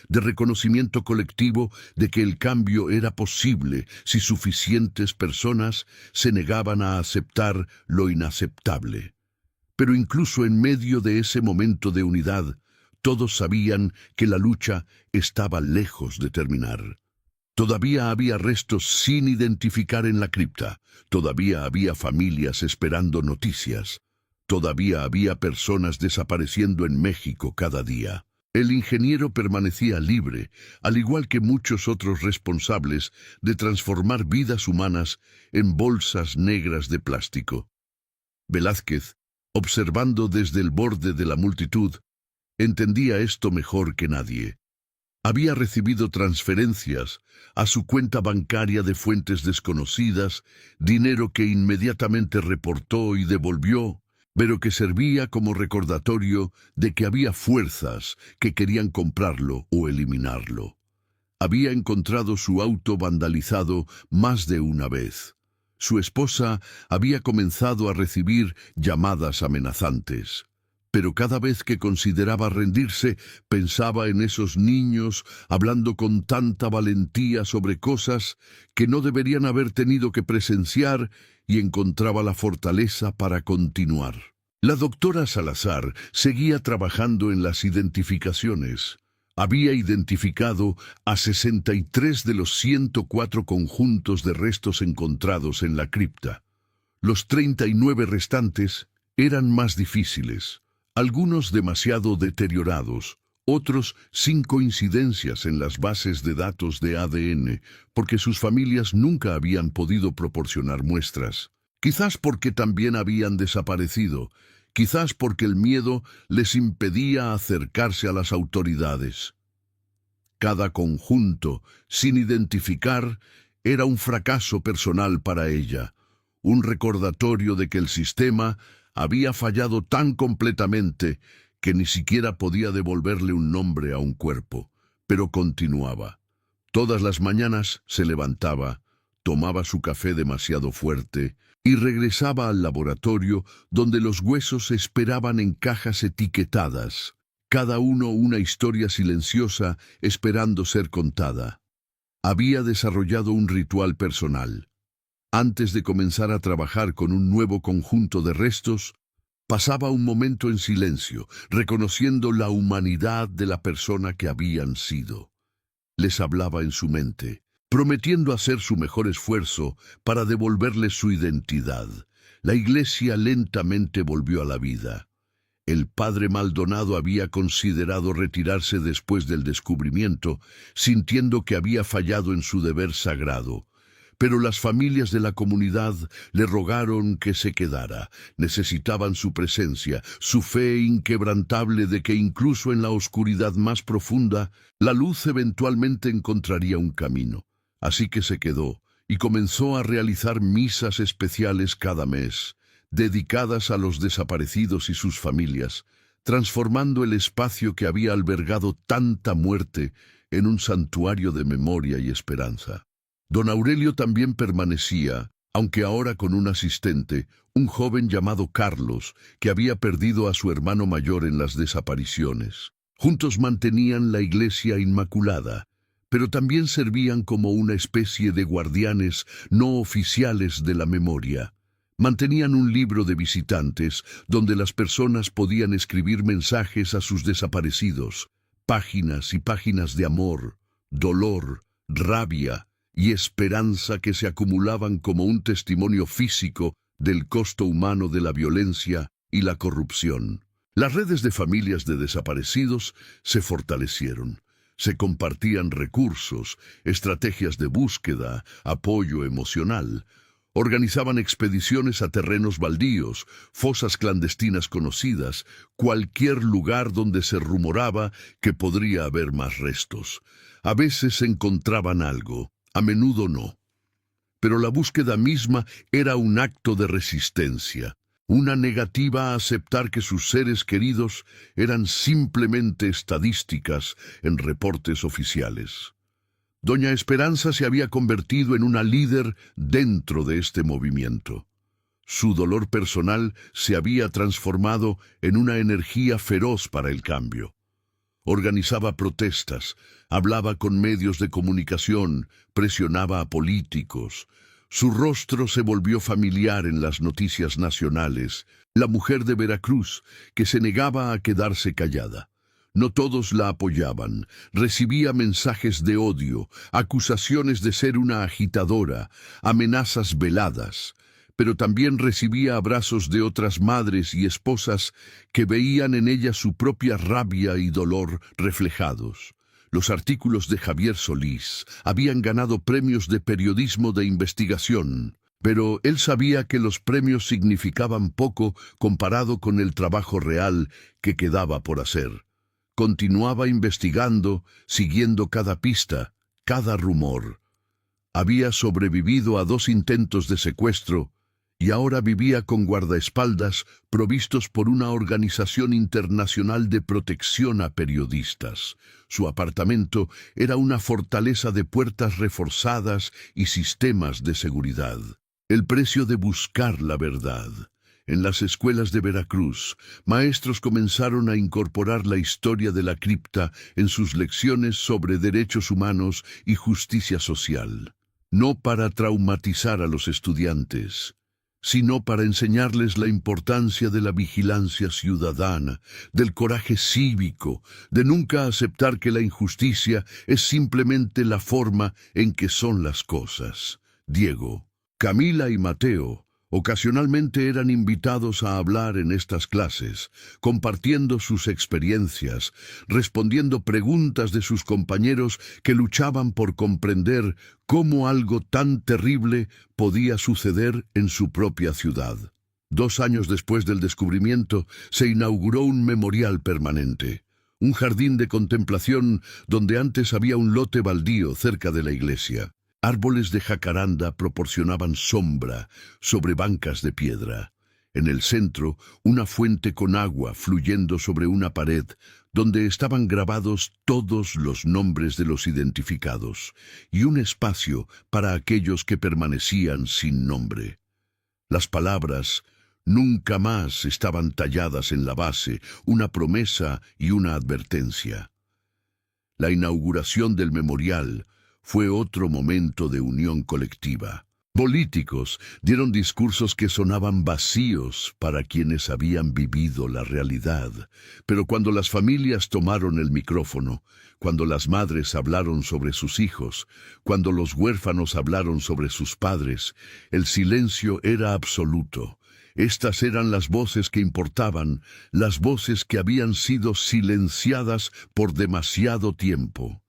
de reconocimiento colectivo de que el cambio era posible si suficientes personas se negaban a aceptar lo inaceptable. Pero incluso en medio de ese momento de unidad, todos sabían que la lucha estaba lejos de terminar. Todavía había restos sin identificar en la cripta, todavía había familias esperando noticias. Todavía había personas desapareciendo en México cada día. El ingeniero permanecía libre, al igual que muchos otros responsables de transformar vidas humanas en bolsas negras de plástico. Velázquez, observando desde el borde de la multitud, entendía esto mejor que nadie. Había recibido transferencias a su cuenta bancaria de fuentes desconocidas, dinero que inmediatamente reportó y devolvió, pero que servía como recordatorio de que había fuerzas que querían comprarlo o eliminarlo. Había encontrado su auto vandalizado más de una vez. Su esposa había comenzado a recibir llamadas amenazantes. Pero cada vez que consideraba rendirse, pensaba en esos niños hablando con tanta valentía sobre cosas que no deberían haber tenido que presenciar, y encontraba la fortaleza para continuar. La doctora Salazar seguía trabajando en las identificaciones. Había identificado a 63 de los 104 conjuntos de restos encontrados en la cripta. Los 39 restantes eran más difíciles, algunos demasiado deteriorados, otros sin coincidencias en las bases de datos de ADN, porque sus familias nunca habían podido proporcionar muestras. Quizás porque también habían desaparecido, quizás porque el miedo les impedía acercarse a las autoridades. Cada conjunto, sin identificar, era un fracaso personal para ella, un recordatorio de que el sistema había fallado tan completamente que ni siquiera podía devolverle un nombre a un cuerpo, pero continuaba. Todas las mañanas se levantaba, tomaba su café demasiado fuerte y regresaba al laboratorio donde los huesos esperaban en cajas etiquetadas, cada uno una historia silenciosa esperando ser contada. Había desarrollado un ritual personal. Antes de comenzar a trabajar con un nuevo conjunto de restos, pasaba un momento en silencio, reconociendo la humanidad de la persona que habían sido. Les hablaba en su mente, prometiendo hacer su mejor esfuerzo para devolverles su identidad. La iglesia lentamente volvió a la vida. El padre Maldonado había considerado retirarse después del descubrimiento, sintiendo que había fallado en su deber sagrado. Pero las familias de la comunidad le rogaron que se quedara. Necesitaban su presencia, su fe inquebrantable de que incluso en la oscuridad más profunda, la luz eventualmente encontraría un camino. Así que se quedó y comenzó a realizar misas especiales cada mes, dedicadas a los desaparecidos y sus familias, transformando el espacio que había albergado tanta muerte en un santuario de memoria y esperanza. Don Aurelio también permanecía, aunque ahora con un asistente, un joven llamado Carlos, que había perdido a su hermano mayor en las desapariciones. Juntos mantenían la iglesia inmaculada, pero también servían como una especie de guardianes no oficiales de la memoria. Mantenían un libro de visitantes donde las personas podían escribir mensajes a sus desaparecidos, páginas y páginas de amor, dolor, rabia y esperanza que se acumulaban como un testimonio físico del costo humano de la violencia y la corrupción. Las redes de familias de desaparecidos se fortalecieron. Se compartían recursos, estrategias de búsqueda, apoyo emocional. Organizaban expediciones a terrenos baldíos, fosas clandestinas conocidas, cualquier lugar donde se rumoraba que podría haber más restos. A veces encontraban algo, a menudo no. Pero la búsqueda misma era un acto de resistencia, una negativa a aceptar que sus seres queridos eran simplemente estadísticas en reportes oficiales. Doña Esperanza se había convertido en una líder dentro de este movimiento. Su dolor personal se había transformado en una energía feroz para el cambio. Organizaba protestas, hablaba con medios de comunicación, presionaba a políticos. Su rostro se volvió familiar en las noticias nacionales. La mujer de Veracruz, que se negaba a quedarse callada. No todos la apoyaban. Recibía mensajes de odio, acusaciones de ser una agitadora, amenazas veladas. Pero también recibía abrazos de otras madres y esposas que veían en ella su propia rabia y dolor reflejados. Los artículos de Javier Solís habían ganado premios de periodismo de investigación, pero él sabía que los premios significaban poco comparado con el trabajo real que quedaba por hacer. Continuaba investigando, siguiendo cada pista, cada rumor. Había sobrevivido a 2 intentos de secuestro y ahora vivía con guardaespaldas provistos por una organización internacional de protección a periodistas. Su apartamento era una fortaleza de puertas reforzadas y sistemas de seguridad. El precio de buscar la verdad. En las escuelas de Veracruz, maestros comenzaron a incorporar la historia de la cripta en sus lecciones sobre derechos humanos y justicia social. No para traumatizar a los estudiantes, sino para enseñarles la importancia de la vigilancia ciudadana, del coraje cívico, de nunca aceptar que la injusticia es simplemente la forma en que son las cosas. Diego, Camila y Mateo ocasionalmente eran invitados a hablar en estas clases, compartiendo sus experiencias, respondiendo preguntas de sus compañeros que luchaban por comprender cómo algo tan terrible podía suceder en su propia ciudad. 2 años después del descubrimiento, se inauguró un memorial permanente, un jardín de contemplación donde antes había un lote baldío cerca de la iglesia. Árboles de jacaranda proporcionaban sombra sobre bancas de piedra. En el centro, una fuente con agua fluyendo sobre una pared, donde estaban grabados todos los nombres de los identificados, y un espacio para aquellos que permanecían sin nombre. Las palabras «nunca más» estaban talladas en la base, una promesa y una advertencia. La inauguración del memorial fue otro momento de unión colectiva. Políticos dieron discursos que sonaban vacíos para quienes habían vivido la realidad. Pero cuando las familias tomaron el micrófono, cuando las madres hablaron sobre sus hijos, cuando los huérfanos hablaron sobre sus padres, el silencio era absoluto. Estas eran las voces que importaban, las voces que habían sido silenciadas por demasiado tiempo.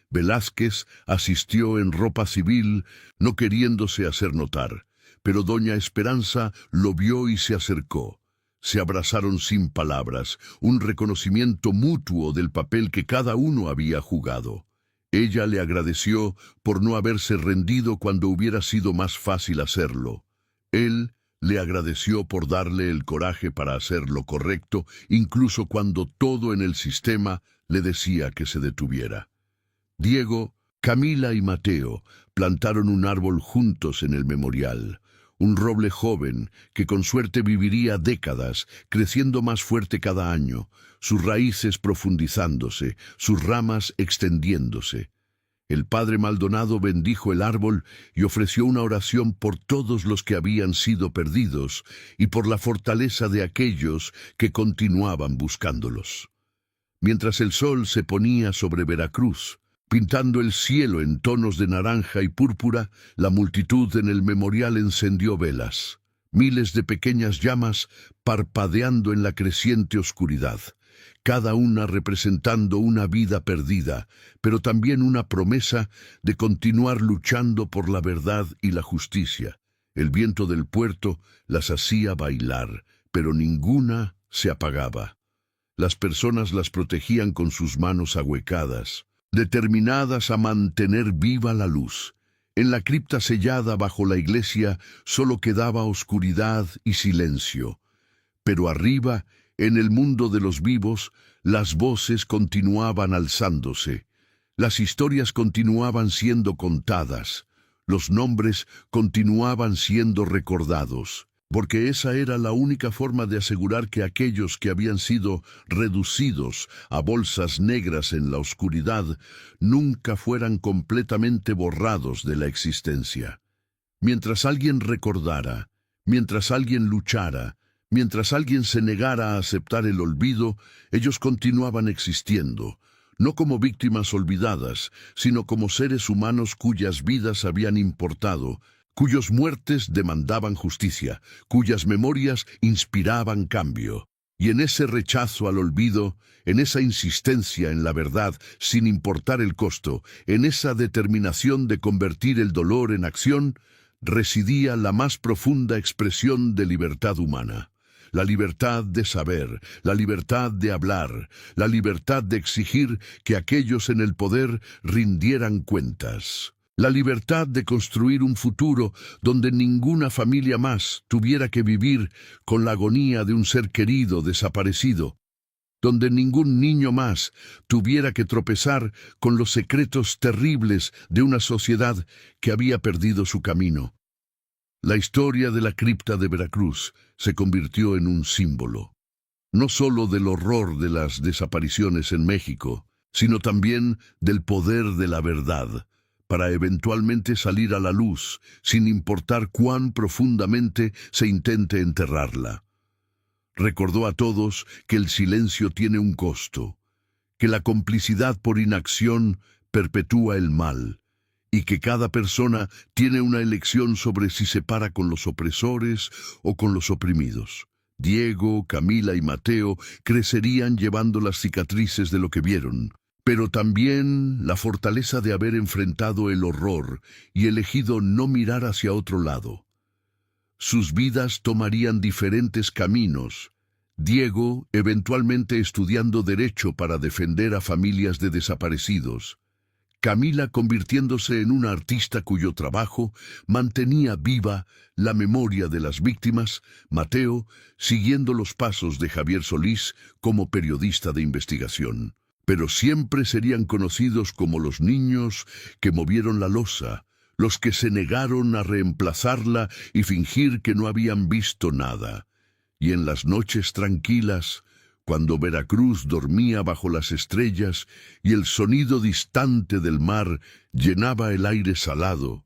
Velázquez asistió en ropa civil, no queriéndose hacer notar, pero doña Esperanza lo vio y se acercó. Se abrazaron sin palabras, un reconocimiento mutuo del papel que cada uno había jugado. Ella le agradeció por no haberse rendido cuando hubiera sido más fácil hacerlo. Él le agradeció por darle el coraje para hacer lo correcto, incluso cuando todo en el sistema le decía que se detuviera. Diego, Camila y Mateo plantaron un árbol juntos en el memorial, un roble joven que con suerte viviría décadas, creciendo más fuerte cada año, sus raíces profundizándose, sus ramas extendiéndose. El padre Maldonado bendijo el árbol y ofreció una oración por todos los que habían sido perdidos y por la fortaleza de aquellos que continuaban buscándolos. Mientras el sol se ponía sobre Veracruz, pintando el cielo en tonos de naranja y púrpura, la multitud en el memorial encendió velas, miles de pequeñas llamas parpadeando en la creciente oscuridad, cada una representando una vida perdida, pero también una promesa de continuar luchando por la verdad y la justicia. El viento del puerto las hacía bailar, pero ninguna se apagaba. Las personas las protegían con sus manos ahuecadas, determinadas a mantener viva la luz. En la cripta sellada bajo la iglesia solo quedaba oscuridad y silencio. Pero arriba, en el mundo de los vivos, las voces continuaban alzándose. Las historias continuaban siendo contadas. Los nombres continuaban siendo recordados. porque esa era la única forma de asegurar que aquellos que habían sido reducidos a bolsas negras en la oscuridad nunca fueran completamente borrados de la existencia. Mientras alguien recordara, mientras alguien luchara, mientras alguien se negara a aceptar el olvido, ellos continuaban existiendo, no como víctimas olvidadas, sino como seres humanos cuyas vidas habían importado, cuyas muertes demandaban justicia, cuyas memorias inspiraban cambio. Y en ese rechazo al olvido, en esa insistencia en la verdad, sin importar el costo, en esa determinación de convertir el dolor en acción, residía la más profunda expresión de libertad humana. La libertad de saber, la libertad de hablar, la libertad de exigir que aquellos en el poder rindieran cuentas. La libertad de construir un futuro donde ninguna familia más tuviera que vivir con la agonía de un ser querido desaparecido, donde ningún niño más tuviera que tropezar con los secretos terribles de una sociedad que había perdido su camino. La historia de la cripta de Veracruz se convirtió en un símbolo, no solo del horror de las desapariciones en México, sino también del poder de la verdad, para eventualmente salir a la luz, sin importar cuán profundamente se intente enterrarla. Recordó a todos que el silencio tiene un costo, que la complicidad por inacción perpetúa el mal, y que cada persona tiene una elección sobre si se para con los opresores o con los oprimidos. Diego, Camila y Mateo crecerían llevando las cicatrices de lo que vieron, pero también la fortaleza de haber enfrentado el horror y elegido no mirar hacia otro lado. Sus vidas tomarían diferentes caminos. Diego, eventualmente estudiando Derecho para defender a familias de desaparecidos. Camila convirtiéndose en una artista cuyo trabajo mantenía viva la memoria de las víctimas. Mateo, siguiendo los pasos de Javier Solís como periodista de investigación. Pero siempre serían conocidos como los niños que movieron la losa, los que se negaron a reemplazarla y fingir que no habían visto nada. Y en las noches tranquilas, cuando Veracruz dormía bajo las estrellas y el sonido distante del mar llenaba el aire salado,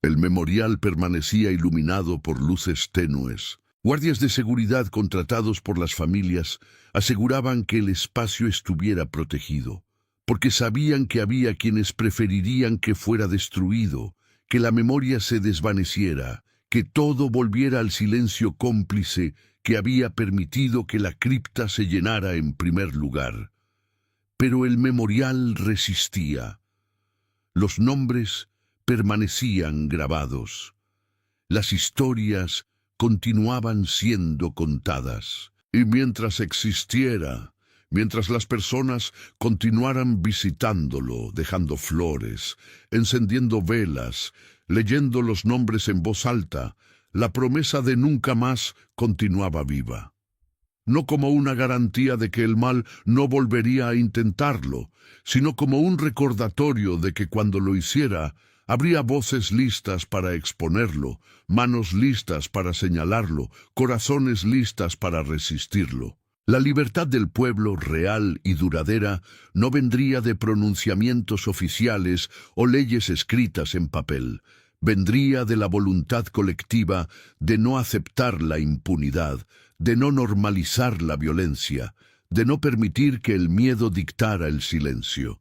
el memorial permanecía iluminado por luces tenues. Guardias de seguridad contratados por las familias aseguraban que el espacio estuviera protegido, porque sabían que había quienes preferirían que fuera destruido, que la memoria se desvaneciera, que todo volviera al silencio cómplice que había permitido que la cripta se llenara en primer lugar. Pero el memorial resistía. Los nombres permanecían grabados. Las historias continuaban siendo contadas. Y mientras existiera, mientras las personas continuaran visitándolo, dejando flores, encendiendo velas, leyendo los nombres en voz alta, la promesa de nunca más continuaba viva. No como una garantía de que el mal no volvería a intentarlo, sino como un recordatorio de que cuando lo hiciera, habría voces listas para exponerlo, manos listas para señalarlo, corazones listas para resistirlo. La libertad del pueblo real y duradera no vendría de pronunciamientos oficiales o leyes escritas en papel. Vendría de la voluntad colectiva de no aceptar la impunidad, de no normalizar la violencia, de no permitir que el miedo dictara el silencio.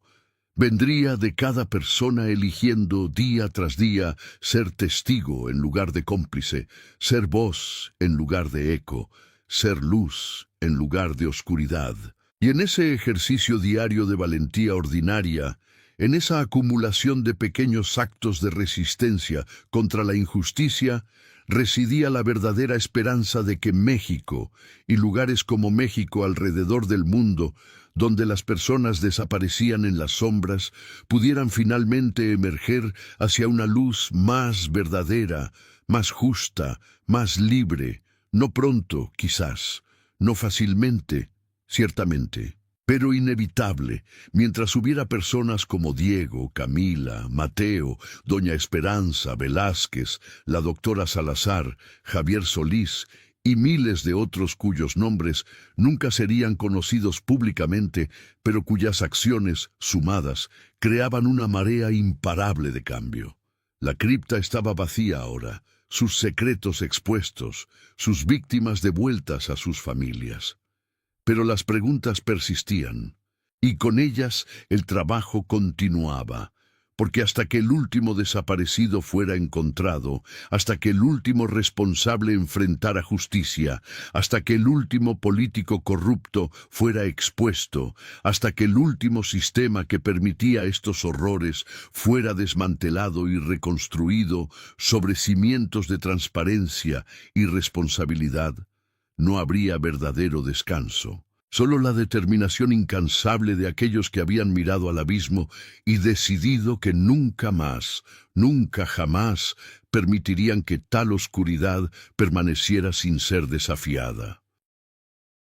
Vendría de cada persona eligiendo día tras día ser testigo en lugar de cómplice, ser voz en lugar de eco, ser luz en lugar de oscuridad. Y en ese ejercicio diario de valentía ordinaria, en esa acumulación de pequeños actos de resistencia contra la injusticia, residía la verdadera esperanza de que México, y lugares como México alrededor del mundo, donde las personas desaparecían en las sombras, pudieran finalmente emerger hacia una luz más verdadera, más justa, más libre, no pronto, quizás, no fácilmente, ciertamente. pero inevitable, mientras hubiera personas como Diego, Camila, Mateo, Doña Esperanza, Velázquez, la doctora Salazar, Javier Solís y miles de otros cuyos nombres nunca serían conocidos públicamente, pero cuyas acciones, sumadas, creaban una marea imparable de cambio. La cripta estaba vacía ahora, sus secretos expuestos, sus víctimas devueltas a sus familias. Pero las preguntas persistían, y con ellas el trabajo continuaba, porque hasta que el último desaparecido fuera encontrado, hasta que el último responsable enfrentara justicia, hasta que el último político corrupto fuera expuesto, hasta que el último sistema que permitía estos horrores fuera desmantelado y reconstruido sobre cimientos de transparencia y responsabilidad, no habría verdadero descanso. Solo la determinación incansable de aquellos que habían mirado al abismo y decidido que nunca más, nunca jamás permitirían que tal oscuridad permaneciera sin ser desafiada.